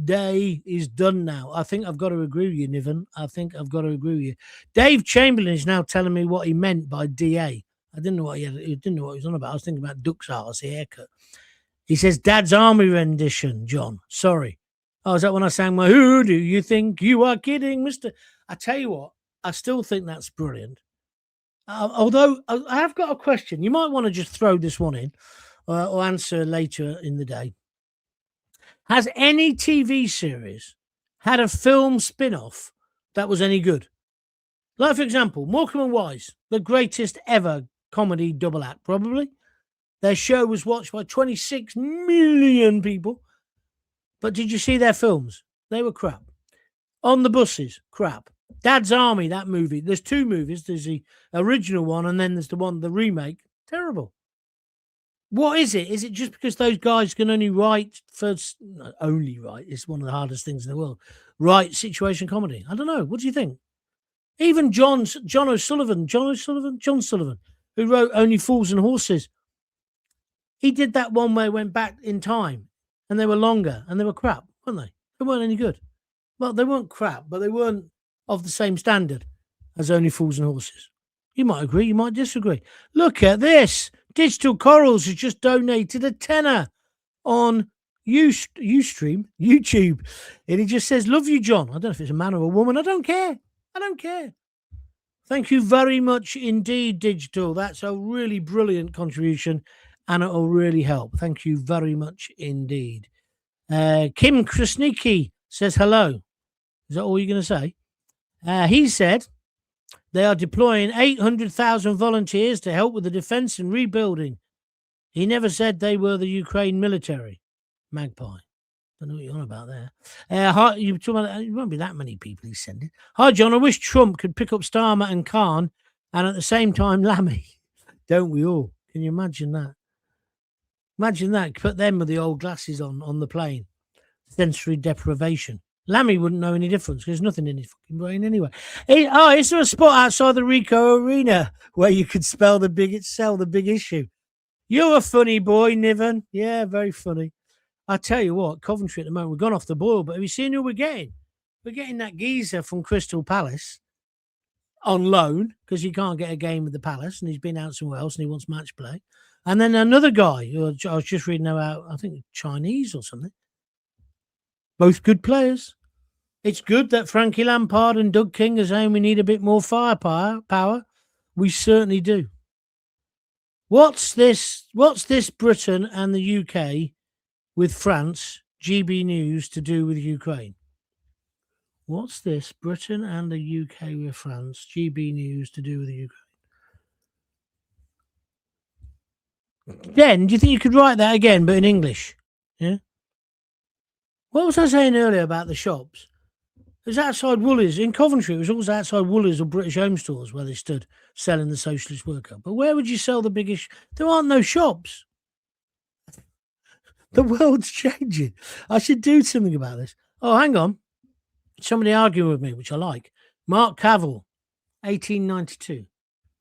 day is done now. I think I've got to agree with you, Niven. I think I've got to agree with you. Dave Chamberlain is now telling me what he meant by DA. I didn't know what he didn't know what he was on about. I was thinking about Duck's arse, the haircut. He says, Dad's Army rendition, John. Sorry. Oh, is that when I sang my Who Do You Think You Are Kidding, Mr. I tell you what, I still think that's brilliant. Although I have got a question. You might want to just throw this one in or answer later in the day. Has any TV series had a film spin-off that was any good? Like, for example, Morecambe and Wise, the greatest ever comedy double act, probably. Their show was watched by 26 million people. But did you see their films? They were crap. On the Buses, crap. Dad's Army, that movie. There's two movies. There's the original one and then there's the remake. Terrible. What is it? Is it just because those guys can only write only write? It's one of the hardest things in the world. Write situation comedy. I don't know. What do you think? Even John Sullivan, who wrote Only Fools and Horses. He did that one where he went back in time and they were longer and they were crap, weren't they? They weren't any good. Well, they weren't crap, but they weren't of the same standard as Only Fools and Horses. You might agree, you might disagree. Look at this. Digital Corals has just donated a tenner on YouTube. And he just says, love you, John. I don't know if it's a man or a woman. I don't care. Thank you very much indeed, Digital. That's a really brilliant contribution and it'll really help. Thank you very much indeed. Kim Krasnicki says hello. Is that all you're going to say? He said they are deploying 800,000 volunteers to help with the defense and rebuilding. He never said they were the Ukraine military. Magpie. Don't know what you're on about there. Hi, you're talking about, it won't be that many people he's sending. Hi, John. I wish Trump could pick up Starmer and Khan and at the same time Lammy. Don't we all? Can you imagine that? Imagine that. Put them with the old glasses on the plane. Sensory deprivation. Lammy wouldn't know any difference because there's nothing in his fucking brain anyway. Is there a spot outside the Rico Arena where you could sell the big issue? You're a funny boy, Niven. Yeah, very funny. I tell you what, Coventry at the moment, we've gone off the boil, but have you seen who we're getting? We're getting that geezer from Crystal Palace on loan because he can't get a game with the Palace and he's been out somewhere else and he wants match play. And then another guy who I was just reading about, I think Chinese or something. Both good players. It's good that Frankie Lampard and Doug King are saying we need a bit more firepower. We certainly do. What's this Britain and the UK with France, GB News, to do with Ukraine? What's this Britain and the UK with France, GB News, to do with the Ukraine? Then, do you think you could write that again, but in English? Yeah? What was I saying earlier about the shops? It was outside Woolies. In Coventry, it was always outside Woolies or British Home Stores where they stood selling the Socialist Worker. But where would you sell the biggest? There aren't no shops. The world's changing. I should do something about this. Oh, hang on. Somebody arguing with me, which I like. Mark Cavill. 1892.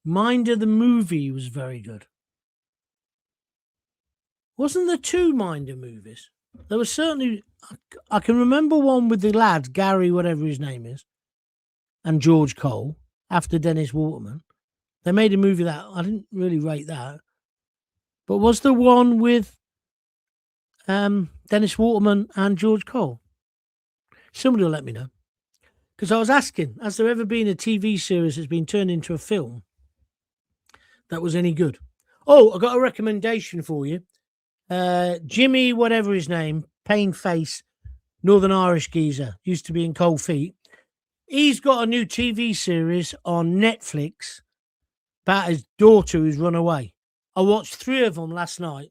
Minder the movie was very good. Wasn't there 2 Minder movies? There was certainly... I can remember one with the lad, Gary, whatever his name is, and George Cole, after Dennis Waterman. They made a movie that... I didn't really rate that. But was there one with Dennis Waterman and George Cole? Somebody will let me know. Because I was asking, has there ever been a TV series that's been turned into a film that was any good? Oh, I got a recommendation for you. Jimmy, whatever his name, Pain Face, Northern Irish geezer, used to be in Cold Feet. He's got a new TV series on Netflix about his daughter who's run away. I watched 3 of them last night.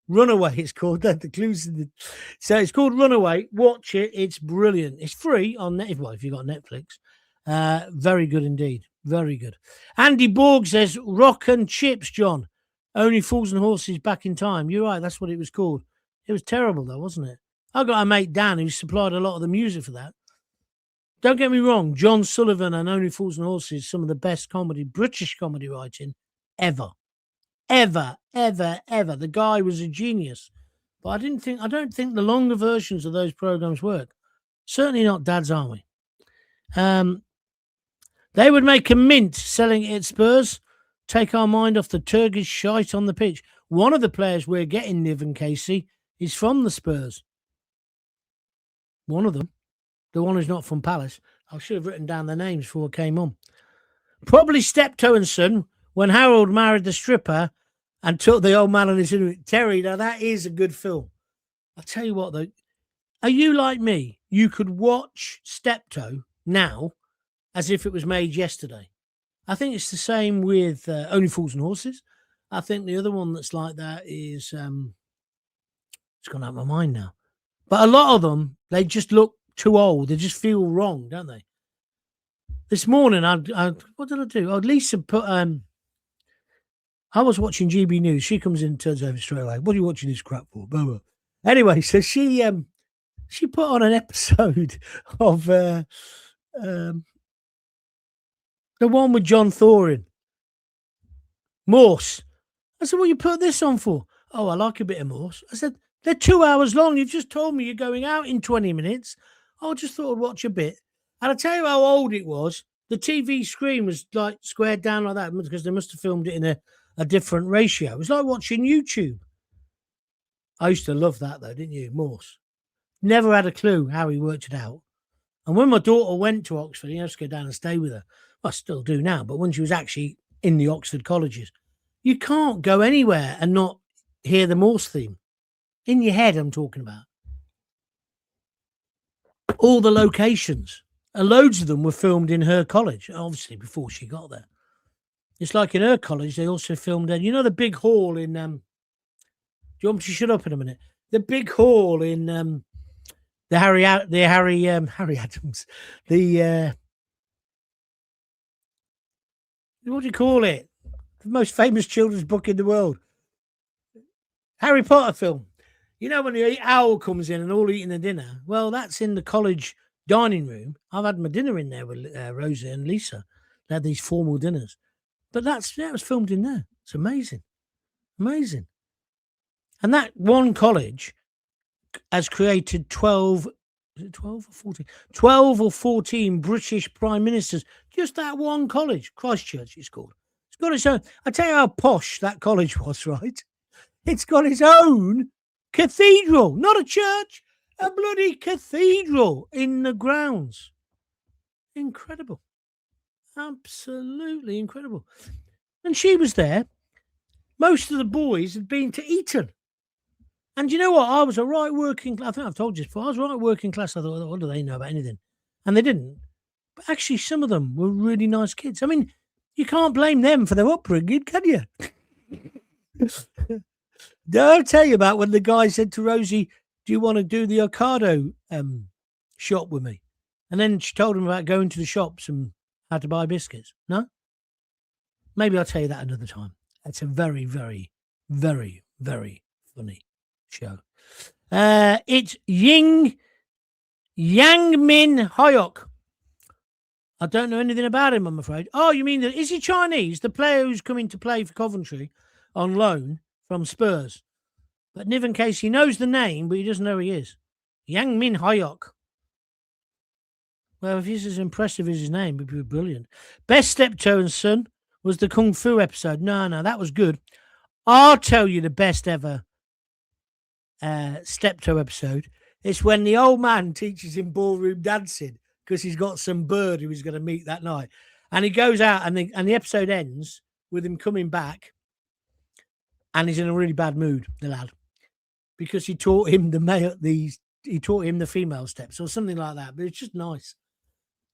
Runaway, it's called. The clues in the... So it's called Runaway. Watch it. It's brilliant. It's free on Netflix. Well, if you've got Netflix. Very good indeed. Very good. Andy Borg says, Rock and Chips, John. Only Fools and Horses back in time. You're right. That's what it was called. It was terrible, though, wasn't it? I got a mate, Dan, who supplied a lot of the music for that. Don't get me wrong. John Sullivan and Only Fools and Horses, some of the best comedy, British comedy writing ever. Ever. The guy was a genius. But I don't think the longer versions of those programs work. Certainly not Dad's Army. They would make a mint selling it at Spurs. Take our mind off the Turkish shite on the pitch. One of the players we're getting, Niven Casey, is from the Spurs. One of them. The one who's not from Palace. I should have written down their names before I came on. Probably Steptoe and Son, when Harold married the stripper and took the old man on his own. Terry, now that is a good film. I'll tell you what, though. Are you like me? You could watch Steptoe now as if it was made yesterday. I think it's the same with Only Fools and Horses. I think the other one that's like that is... it's gone out of my mind now. But a lot of them, they just look too old. They just feel wrong, don't they? This morning, what did I do? Oh, Lisa put... I was watching GB News. She comes in and turns over straight away. What are you watching this crap for? Blah, blah. Anyway, so she put on an episode of the one with John Thorin. Morse. I said, what you put this on for? Oh, I like a bit of Morse. I said, they're 2 hours long. You've just told me you're going out in 20 minutes. I just thought I'd watch a bit. And I'll tell you how old it was. The TV screen was like squared down like that because they must have filmed it in a different ratio. It was like watching YouTube. I used to love that, though, didn't you? Morse. Never had a clue how he worked it out. And when my daughter went to Oxford, you have to go down and stay with her. Well, I still do now, but when she was actually in the Oxford colleges, you can't go anywhere and not hear the Morse theme. In your head, I'm talking about. All the locations. And loads of them were filmed in her college, obviously, before she got there. It's like in her college, they also filmed in, you know, the big hall in, do you want me to shut up in a minute? The big hall in the Harry Adams, what do you call it? The most famous children's book in the world. Harry Potter film. You know, when the owl comes in and all eating the dinner? Well, that's in the college dining room. I've had my dinner in there with Rosa and Lisa. They had these formal dinners. But that was filmed in there. It's amazing. Amazing. And that one college has created 12 or 14? 12 or 14 British prime ministers. Just that one college. Christchurch, it's called. It's got its own. I tell you how posh that college was, right? It's got its own cathedral. Not a church. A bloody cathedral in the grounds. Incredible. Absolutely incredible. And she was there. Most of the boys had been to Eton. And you know what? I was a right working class. I think I've told you this before. I was right working class. I thought, what do they know about anything? And they didn't. But actually, some of them were really nice kids. I mean, you can't blame them for their upbringing, can you? I'll tell you about when the guy said to Rosie, do you want to do the Ocado shop with me? And then she told him about going to the shops and how to buy biscuits. No? Maybe I'll tell you that another time. It's a very, very, very, very funny show. It's Yang Min Hyok. I don't know anything about him, I'm afraid. Oh, you mean, is he Chinese? The player who's coming to play for Coventry on loan from Spurs. But Niven Casey knows the name, but he doesn't know who he is. Yang Min Hyok. Well, if he's as impressive as his name, it would be brilliant. Best Steptoe and Son was the Kung Fu episode. No, that was good. I'll tell you the best ever Steptoe episode. It's when the old man teaches him ballroom dancing because he's got some bird who he's going to meet that night. And he goes out and the episode ends with him coming back and he's in a really bad mood, the lad, because he taught him he taught him the female steps or something like that. But it's just nice.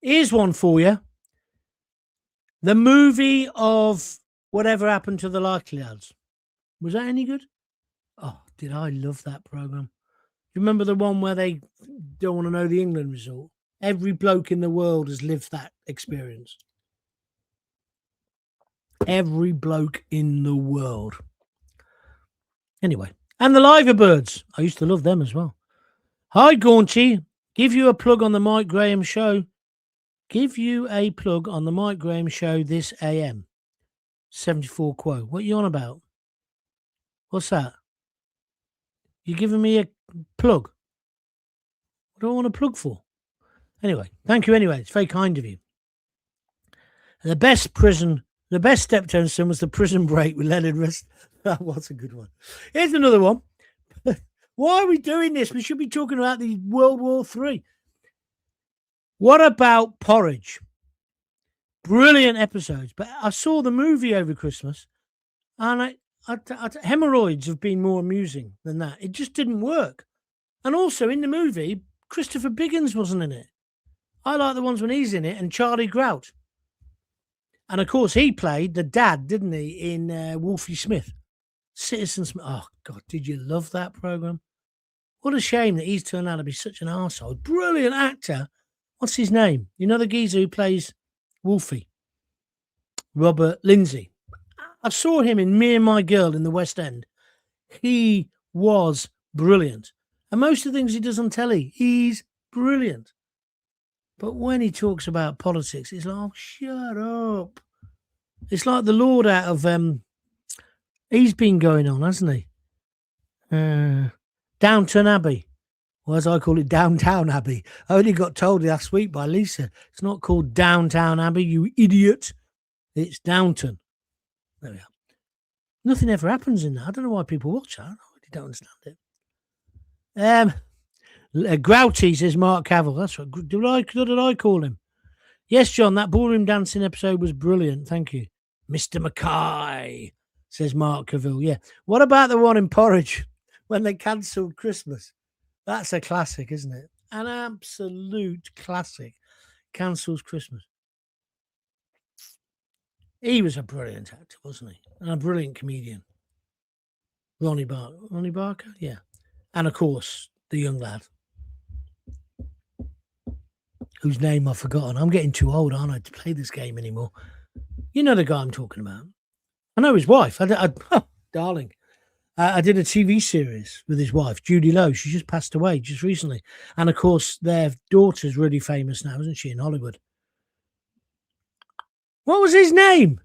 Here's one for you. The movie of Whatever Happened to the Likely Lads. Was that any good? Oh, did I love that program? You remember the one where they don't want to know the England result? Every bloke in the world has lived that experience. Every bloke in the world. Anyway, and the Liverbirds. I used to love them as well. Hi, Gaunty. Give you a plug on the Mike Graham show. Give you a plug on the Mike Graham show this AM. 74 quo. What are you on about? What's that? You giving me a plug? What do I want a plug for? Anyway, thank you anyway. It's very kind of you. The best Steptoe and Son was the Prison Break with Leonard Rust. That was a good one. Here's another one. Why are we doing this? We should be talking about the World War III. What about Porridge? Brilliant episodes. But I saw the movie over Christmas and hemorrhoids have been more amusing than that. It just didn't work. And also in the movie, Christopher Biggins wasn't in it. I like the ones when he's in it, and Charlie Grout. And of course, he played the dad, didn't he, in Wolfie Smith. Citizen Smith. Oh, God, did you love that program? What a shame that he's turned out to be such an arsehole. Brilliant actor. What's his name? You know the geezer who plays Wolfie? Robert Lindsay. I saw him in Me and My Girl in the West End. He was brilliant. And most of the things he does on telly, he's brilliant. But when he talks about politics, it's like, oh, shut up. It's like the Lord out of, he's been going on, hasn't he? Downton Abbey. Or as I call it, Downtown Abbey. I only got told last week by Lisa. It's not called Downtown Abbey, you idiot. It's Downton. There we are. Nothing ever happens in that. I don't know why people watch that. I really don't understand it. Grouty, says Mark Cavill. That's what did I call him? Yes, John, that ballroom dancing episode was brilliant. Thank you. Mr. Mackay, says Mark Cavill. Yeah. What about the one in Porridge when they cancelled Christmas? That's a classic, isn't it? An absolute classic. Cancels Christmas. He was a brilliant actor, wasn't he? And a brilliant comedian. Ronnie Barker? Yeah. And of course, the young lad, whose name I've forgotten. I'm getting too old, aren't I, to play this game anymore. You know the guy I'm talking about. I know his wife. Darling. I did a TV series with his wife, Judy Lowe. She just passed away just recently. And, of course, their daughter's really famous now, isn't she, in Hollywood? What was his name?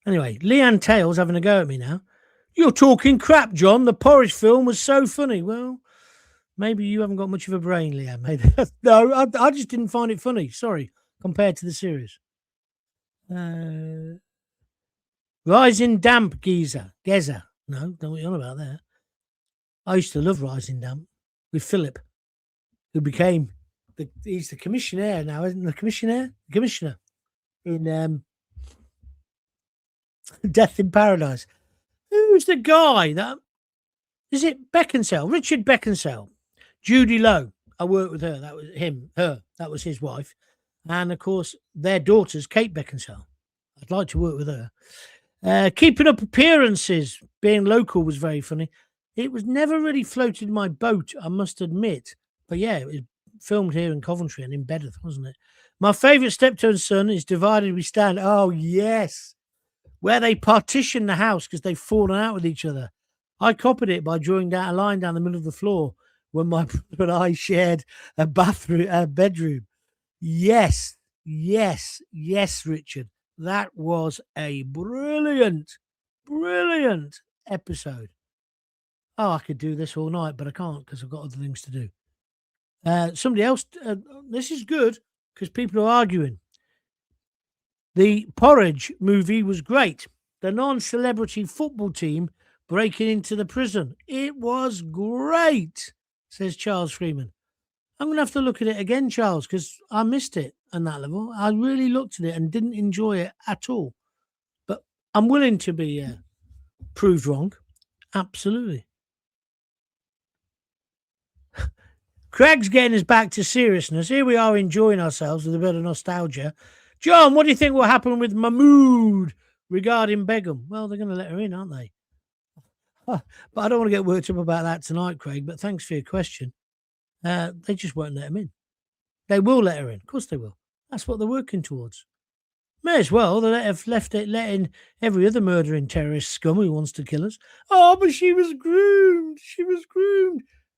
Anyway, Leanne Tails having a go at me now. You're talking crap, John. The Porridge film was so funny. Well, maybe you haven't got much of a brain, Leanne. Maybe. No, I just didn't find it funny. Sorry, compared to the series. Rising Damp Geza. No, don't what you're on about there. I used to love Rising Damp with Philip, who became he's the commissioner now, isn't the commissioner? Commissioner in Death in Paradise. Who's the guy that is it? Beckinsale, Richard Beckinsale, Judy Lowe. I worked with her. That was her. That was his wife, and of course their daughter's Kate Beckinsale. I'd like to work with her. Keeping Up Appearances, being local was very funny. It was never really floated my boat, I must admit. But yeah, it was filmed here in Coventry and in Bedford, wasn't it? My favourite Steptoe and Son is Divided We Stand. Oh, yes. Where they partition the house because they've fallen out with each other. I copied it by drawing down a line down the middle of the floor when my brother and I shared a bedroom. Yes, Richard. That was a brilliant episode. Oh, I could do this all night, but I can't because I've got other things to do. Somebody else, this is good because people are arguing. The Porridge movie was great. The non-celebrity football team breaking into the prison. It was great, says Charles Freeman. I'm going to have to look at it again, Charles, because I missed it on that level. I really looked at it and didn't enjoy it at all. But I'm willing to be proved wrong. Absolutely. Craig's getting us back to seriousness. Here we are enjoying ourselves with a bit of nostalgia. John, what do you think will happen with Mahmood regarding Begum? Well, they're going to let her in, aren't they? But I don't want to get worked up about that tonight, Craig, but thanks for your question. They just won't let him in. They will let her in. Of course they will. That's what they're working towards. May as well. They have left it, letting every other murdering terrorist scum who wants to kill us. Oh, but she was groomed.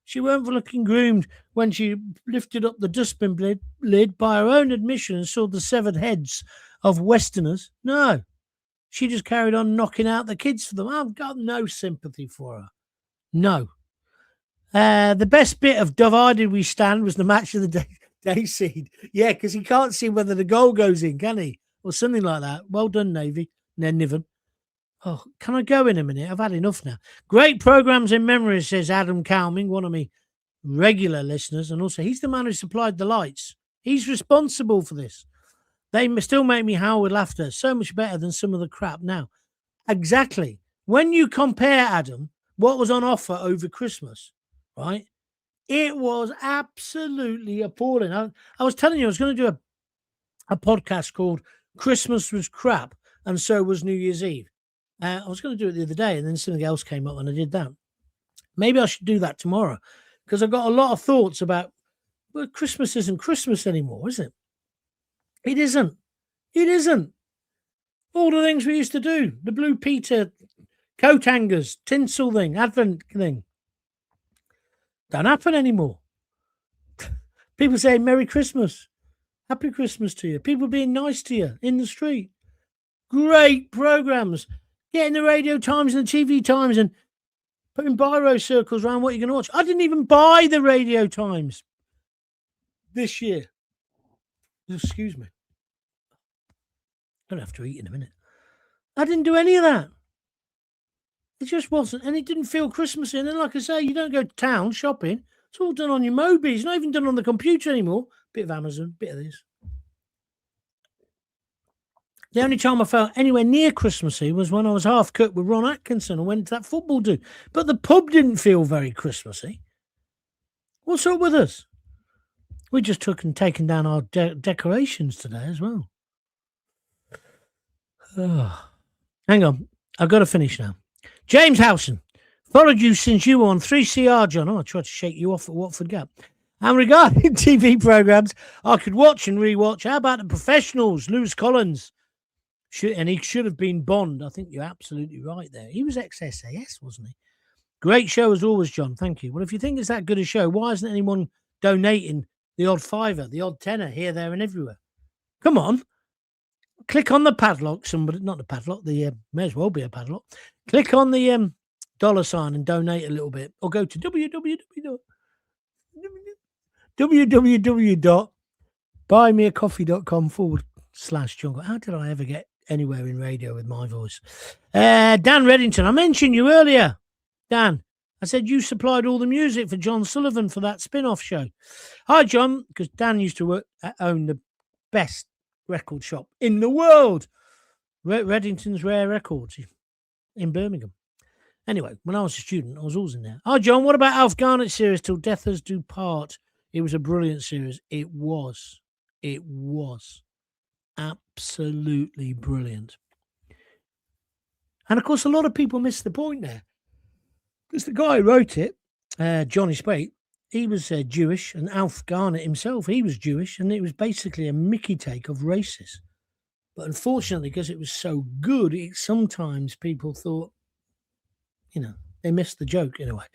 She weren't looking groomed when she lifted up the dustbin lid by her own admission and saw the severed heads of Westerners. No. She just carried on knocking out the kids for them. I've got no sympathy for her. No. The best bit of Divided We Stand was the match of the day seed. Yeah, because he can't see whether the goal goes in, can he? Or something like that. Well done, Niven. Oh, can I go in a minute? I've had enough now. Great programs in memory, says Adam Calming, one of my regular listeners. And also, he's the man who supplied the lights. He's responsible for this. They still make me howl with laughter. So much better than some of the crap now. Exactly. When you compare, Adam, what was on offer over Christmas, right? It was absolutely appalling. I was telling you, I was going to do a podcast called Christmas Was Crap and So Was New Year's Eve. I was going to do it the other day and then something else came up and I did that. Maybe I should do that tomorrow because I've got a lot of thoughts about, well, Christmas isn't Christmas anymore, is it? It isn't. All the things we used to do, the Blue Peter, coat hangers, tinsel thing, Advent thing, don't happen anymore. People saying Merry Christmas, Happy Christmas to you. People being nice to you in the street. Great programs. Getting the radio times and the TV times and putting biro circles around what you're going to watch. I didn't even buy the radio times this year. Excuse me. I'll have to eat in a minute. I didn't do any of that. It just wasn't, and it didn't feel Christmassy. And then, like I say, you don't go to town shopping. It's all done on your Mobi. It's not even done on the computer anymore. Bit of Amazon, bit of this. The only time I felt anywhere near Christmassy was when I was half cooked with Ron Atkinson and went to that football do. But the pub didn't feel very Christmassy. What's up with us? We just took and taken down our decorations today as well. Oh. Hang on. I've got to finish now. James Howson. Followed you since you were on 3CR, John. Oh, I tried to shake you off at Watford Gap. And regarding TV programmes I could watch and rewatch, how about The Professionals, Lewis Collins? And he should have been Bond. I think you're absolutely right there. He was ex-SAS, wasn't he? Great show as always, John. Thank you. Well, if you think it's that good a show, why isn't anyone donating the odd fiver, the odd tenner here, there and everywhere? Come on. Click on the padlock. Somebody, not the padlock, the may as well be a padlock. Click on the dollar sign and donate a little bit. Or go to www.buymeacoffee.com/jungle. How did I ever get anywhere in radio with my voice? Dan Reddington, I mentioned you earlier. Dan, I said you supplied all the music for John Sullivan for that spin-off show. Hi, John, because Dan used to own the best record shop in the world, Reddington's Rare Records in Birmingham. Anyway, when I was a student, I was always in there. Hi, John, what about Alf Garnett's series Till Death Us Do Part? It was a brilliant series. It was absolutely brilliant. And of course, a lot of people missed the point there. Because the guy who wrote it, Johnny Spate, he was Jewish, and Alf Garnett himself, he was Jewish, and it was basically a Mickey take of races. But unfortunately, because it was so good, sometimes people thought, they missed the joke in a way.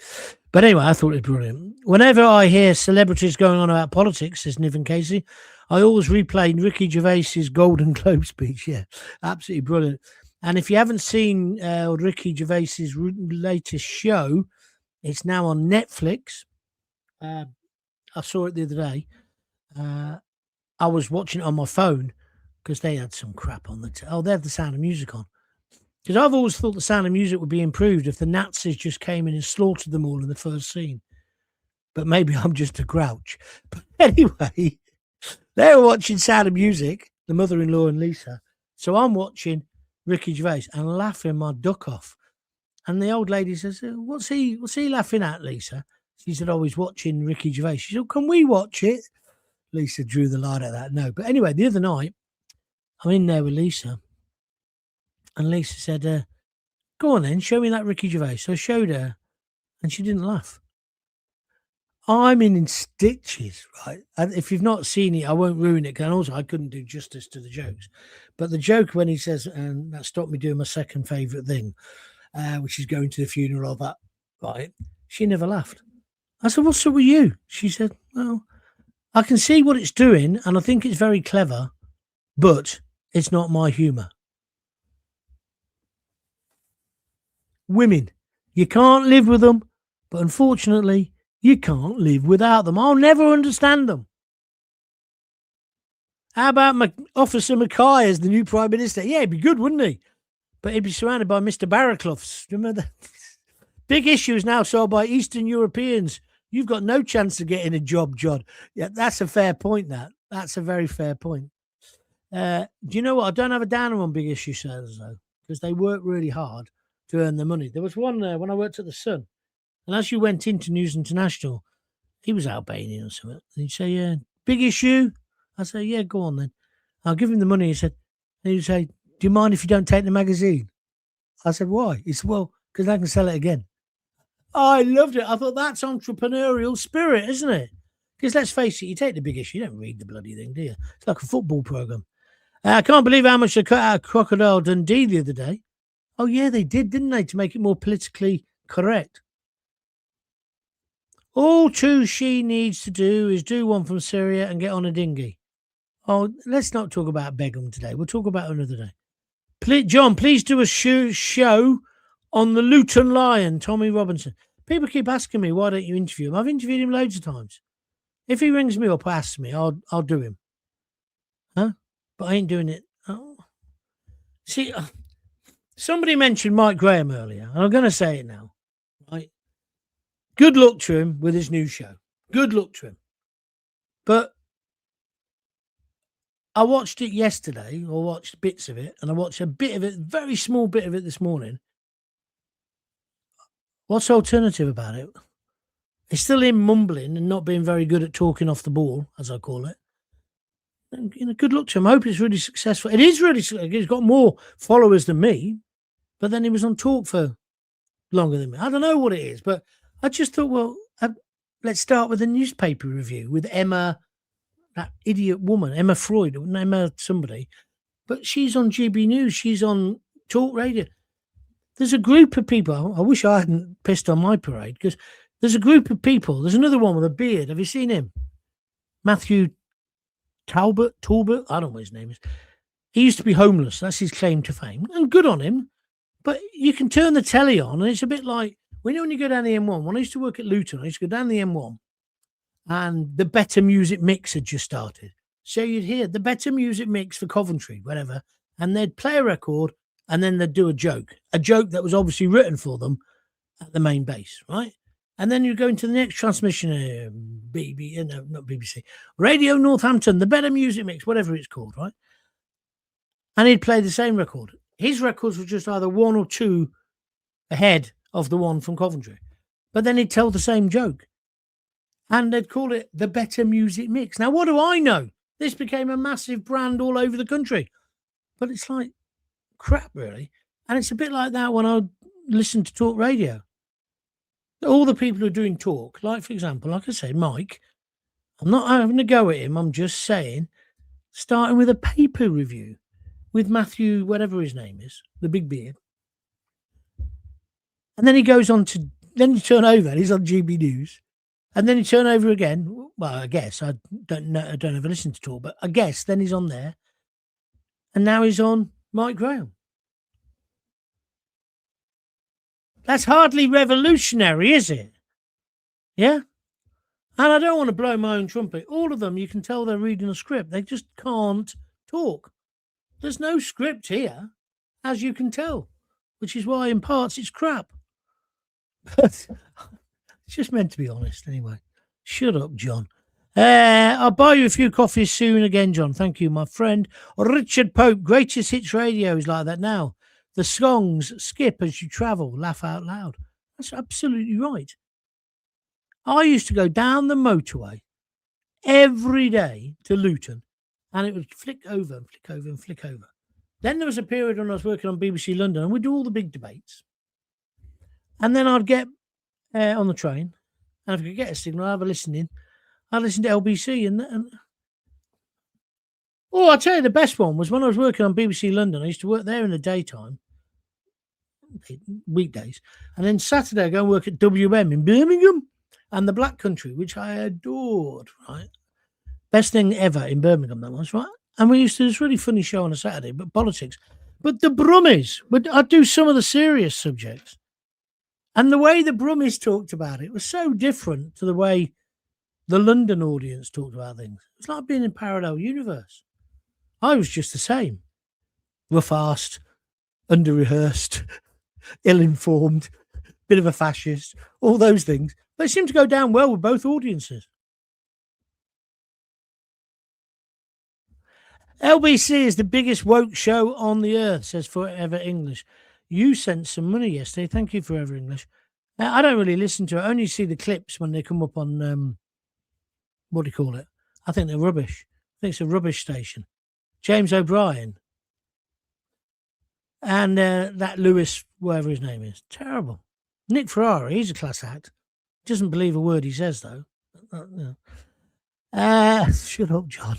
But anyway, I thought it was brilliant. Whenever I hear celebrities going on about politics, says Niv and Casey, I always replay Ricky Gervais's Golden Globe speech. Yeah, absolutely brilliant. And if you haven't seen Ricky Gervais's latest show, it's now on Netflix. I saw it the other day. I was watching it on my phone because they had some crap on the they had The Sound of Music on. Because I've always thought The Sound of Music would be improved if the Nazis just came in and slaughtered them all in the first scene. But maybe I'm just a grouch. But anyway, they were watching Sound of Music, the mother-in-law and Lisa. So I'm watching Ricky Gervais and laughing my duck off. And the old lady says, what's he laughing at, Lisa? She said, he's watching Ricky Gervais. She said, can we watch it? Lisa drew the line at that. No. But anyway, the other night, I'm in there with Lisa. And Lisa said, go on then, show me that Ricky Gervais. So I showed her and she didn't laugh. I'm in stitches, right? And if you've not seen it, I won't ruin it. And also, I couldn't do justice to the jokes. But the joke when he says, and that stopped me doing my second favourite thing, which is going to the funeral of that, right? She never laughed. I said, what's up with you? She said, well, I can see what it's doing and I think it's very clever, but it's not my humour. Women, you can't live with them, but unfortunately, you can't live without them. I'll never understand them. How about Officer Mackay as the new Prime Minister? Yeah, he'd be good, wouldn't he? But he'd be surrounded by Mr. Barracloughs. Remember that? Big issue is now solved by Eastern Europeans. You've got no chance of getting a job, John. Yeah, that's a fair point, that. That's a very fair point. Do you know what? I don't have a downer on big issue sales, though, because they work really hard to earn their money. There was one when I worked at The Sun, and as you went into News International, he was Albanian or something. And he'd say, yeah, big issue. I say, yeah, go on then. I'll give him the money. He said, and he'd say, do you mind if you don't take the magazine? I said, why? He said, well, because I can sell it again. I loved it. I thought that's entrepreneurial spirit, isn't it? Because let's face it, you take the big issue, you don't read the bloody thing, do you? It's like a football program. I can't believe how much they cut out of Crocodile Dundee the other day. Oh, yeah, they did, didn't they, to make it more politically correct? All she needs to do is do one from Syria and get on a dinghy. Oh, let's not talk about Begum today. We'll talk about it another day. Please, John, please do a show on the Luton Lion, Tommy Robinson. People keep asking me, why don't you interview him? I've interviewed him loads of times. If he rings me up, asks me, I'll do him. Huh? But I ain't doing it. Oh. See, somebody mentioned Mike Graham earlier, and I'm going to say it now. Right? Good luck to him with his new show. Good luck to him. But I watched it yesterday, or watched bits of it, and I watched a bit of it, very small bit of it this morning. What's alternative about it? It's still him mumbling and not being very good at talking off the ball, as I call it. And, good luck to him. I hope it's really successful. It is really successful. He's got more followers than me, but then he was on talk for longer than me. I don't know what it is, but I just thought, well, let's start with a newspaper review with Emma, that idiot woman, Emma Freud, Emma somebody. But she's on GB News. She's on Talk Radio. There's a group of people. I wish I hadn't pissed on my parade, because there's a group of people. There's another one with a beard. Have you seen him? Matthew Talbot? I don't know what his name is. He used to be homeless. That's his claim to fame. And good on him. But you can turn the telly on, and it's a bit like, when you go down the M1, when I used to work at Luton, I used to go down the M1, and the Better Music Mix had just started. So you'd hear the Better Music Mix for Coventry, whatever, and they'd play a record, and then they'd do a joke that was obviously written for them at the main base, right? And then you go into the next transmission, not BBC, Radio Northampton, the Better Music Mix, whatever it's called, right? And he'd play the same record. His records were just either one or two ahead of the one from Coventry. But then he'd tell the same joke. And they'd call it the Better Music Mix. Now, what do I know? This became a massive brand all over the country. But it's like crap, really. And it's a bit like that when I listen to talk radio. All the people who are doing talk, like, for example, like I said, Mike, I'm not having a go at him. I'm just saying, starting with a paper review with Matthew, whatever his name is, the big beard. And then he goes on to then you turn over and he's on GB News. And then you turn over again. Well, I guess I don't know. I don't ever listen to talk, but I guess then he's on there. And now he's on Mike Graham. That's hardly revolutionary, is it? Yeah. And I don't want to blow my own trumpet. All of them, you can tell they're reading a script. They just can't talk. There's no script here, as you can tell, which is why in parts it's crap. But it's just meant to be honest anyway. Shut up, John. I'll buy you a few coffees soon again, John. Thank you, my friend. Richard Pope, Greatest Hits Radio is like that now. The songs skip as you travel, laugh out loud. That's absolutely right. I used to go down the motorway every day to Luton, and it would flick over and flick over and flick over. Then there was a period when I was working on BBC London, and we'd do all the big debates. And then I'd get on the train, and if I could get a signal, I'd have a listening. I'd listen to LBC, and oh, I'll tell you the best one was when I was working on BBC London. I used to work there in the daytime, weekdays, and then Saturday I go and work at WM in Birmingham and the Black Country, which I adored, right? Best thing ever in Birmingham, that was, right? And we used to do this really funny show on a Saturday, but politics. But the Brummies, I'd do some of the serious subjects. And the way the Brummies talked about it was so different to the way the London audience talked about things. It's like being in a parallel universe. I was just the same. Rough-assed, under-rehearsed, ill-informed, bit of a fascist, all those things. They seem to go down well with both audiences. LBC is the biggest woke show on the earth, says Forever English. You sent some money yesterday. Thank you, Forever English. I don't really listen to it. I only see the clips when they come up on, what do you call it? I think they're rubbish. I think it's a rubbish station. James O'Brien. And that Lewis, whatever his name is. Terrible. Nick Ferrari, he's a class act. Doesn't believe a word he says, though. Shut up, John.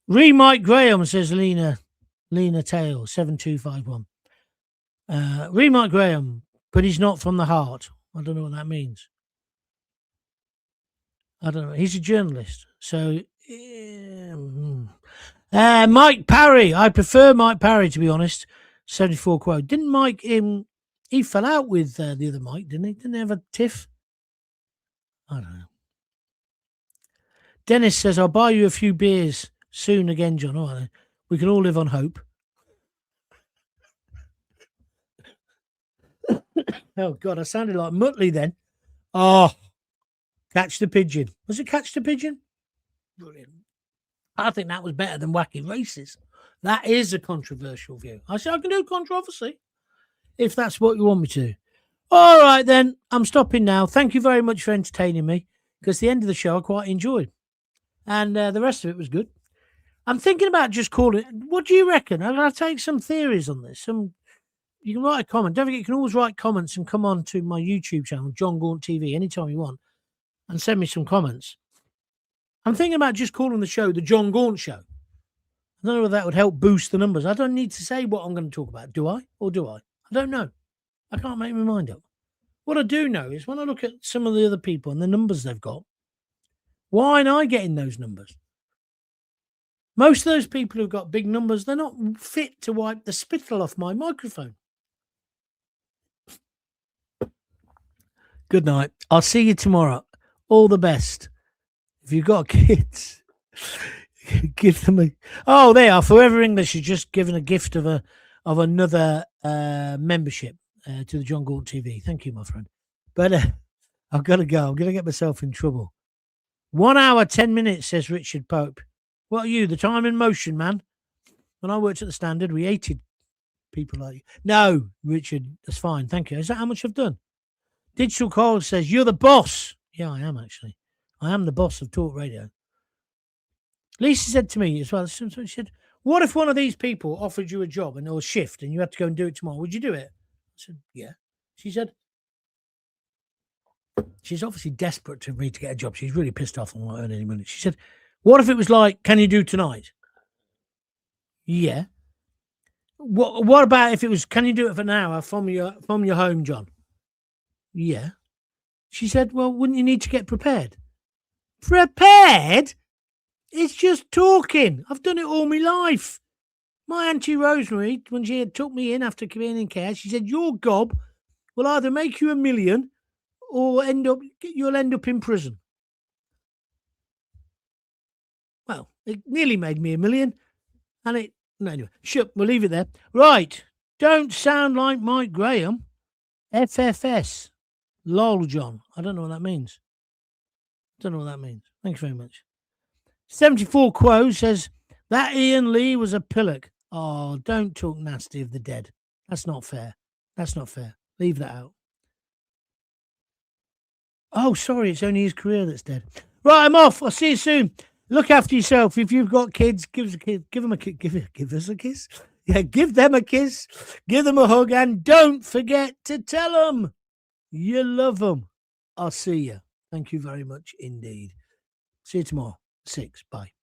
Mike Graham, says Lena Tail, 7251. Mike Graham, but he's not from the heart. I don't know what that means. I don't know. He's a journalist. So, Mike Parry. I prefer Mike Parry, to be honest. 74 quote. Didn't Mike, he fell out with the other Mike, didn't he? Didn't they have a tiff? I don't know. Dennis says, I'll buy you a few beers soon again, John. All right, we can all live on hope. Oh, God, I sounded like Muttley then. Oh, Catch the Pigeon. Was it Catch the Pigeon? Brilliant. I think that was better than Wacky Races. That is a controversial view. I say I can do controversy if that's what you want me to. All right, then. I'm stopping now. Thank you very much for entertaining me, because the end of the show I quite enjoyed. And the rest of it was good. I'm thinking about just calling it. What do you reckon? I'll take some theories on this. You can write a comment. Don't forget, you can always write comments and come on to my YouTube channel, John Gaunt TV, anytime you want, and send me some comments. I'm thinking about just calling the show the John Gaunt Show. I don't know whether that would help boost the numbers. I don't need to say what I'm going to talk about, do I? Or do I? I don't know. I can't make my mind up. What I do know is when I look at some of the other people and the numbers they've got, why aren't I getting those numbers? Most of those people who've got big numbers, they're not fit to wipe the spittle off my microphone. Good night. I'll see you tomorrow. All the best. If you've got kids, give them a... Oh, they are. Forever English is just given a gift of another membership to the John Gaunt TV. Thank you, my friend. But I've got to go. I'm going to get myself in trouble. 1 hour, 10 minutes, says Richard Pope. What are you, the time in motion, man? When I worked at the Standard, we hated people like you. No, Richard, that's fine. Thank you. Is that how much I've done? Digital Call says, you're the boss. Yeah, I am, actually. I am the boss of Talk Radio. Lisa said to me as well, she said, what if one of these people offered you a job and or a shift and you had to go and do it tomorrow? Would you do it? I said, yeah. She said, she's obviously desperate to me to get a job. She's really pissed off and won't earn any money. She said, what if it was like, can you do tonight? Yeah. What about if it was, can you do it for an hour from your home, John? Yeah. She said, well, wouldn't you need to get prepared? Prepared? It's just talking. I've done it all my life. My Auntie Rosemary, when she had took me in after being in care, she said, your gob will either make you $1 million or you'll end up in prison. Well, it nearly made me $1 million. And anyway, we'll leave it there. Right. Don't sound like Mike Graham. FFS. Lol, John. I don't know what that means. Thank you very much. 74 Quo says, that Ian Lee was a pillock. Oh, don't talk nasty of the dead. That's not fair. Leave that out. Oh, sorry. It's only his career that's dead. Right, I'm off. I'll see you soon. Look after yourself. If you've got kids, give us a kiss. Give them a kiss. Give us a kiss. Yeah, give them a kiss. Give them a hug. And don't forget to tell them you love them. I'll see you. Thank you very much indeed. See you tomorrow. 6. Bye.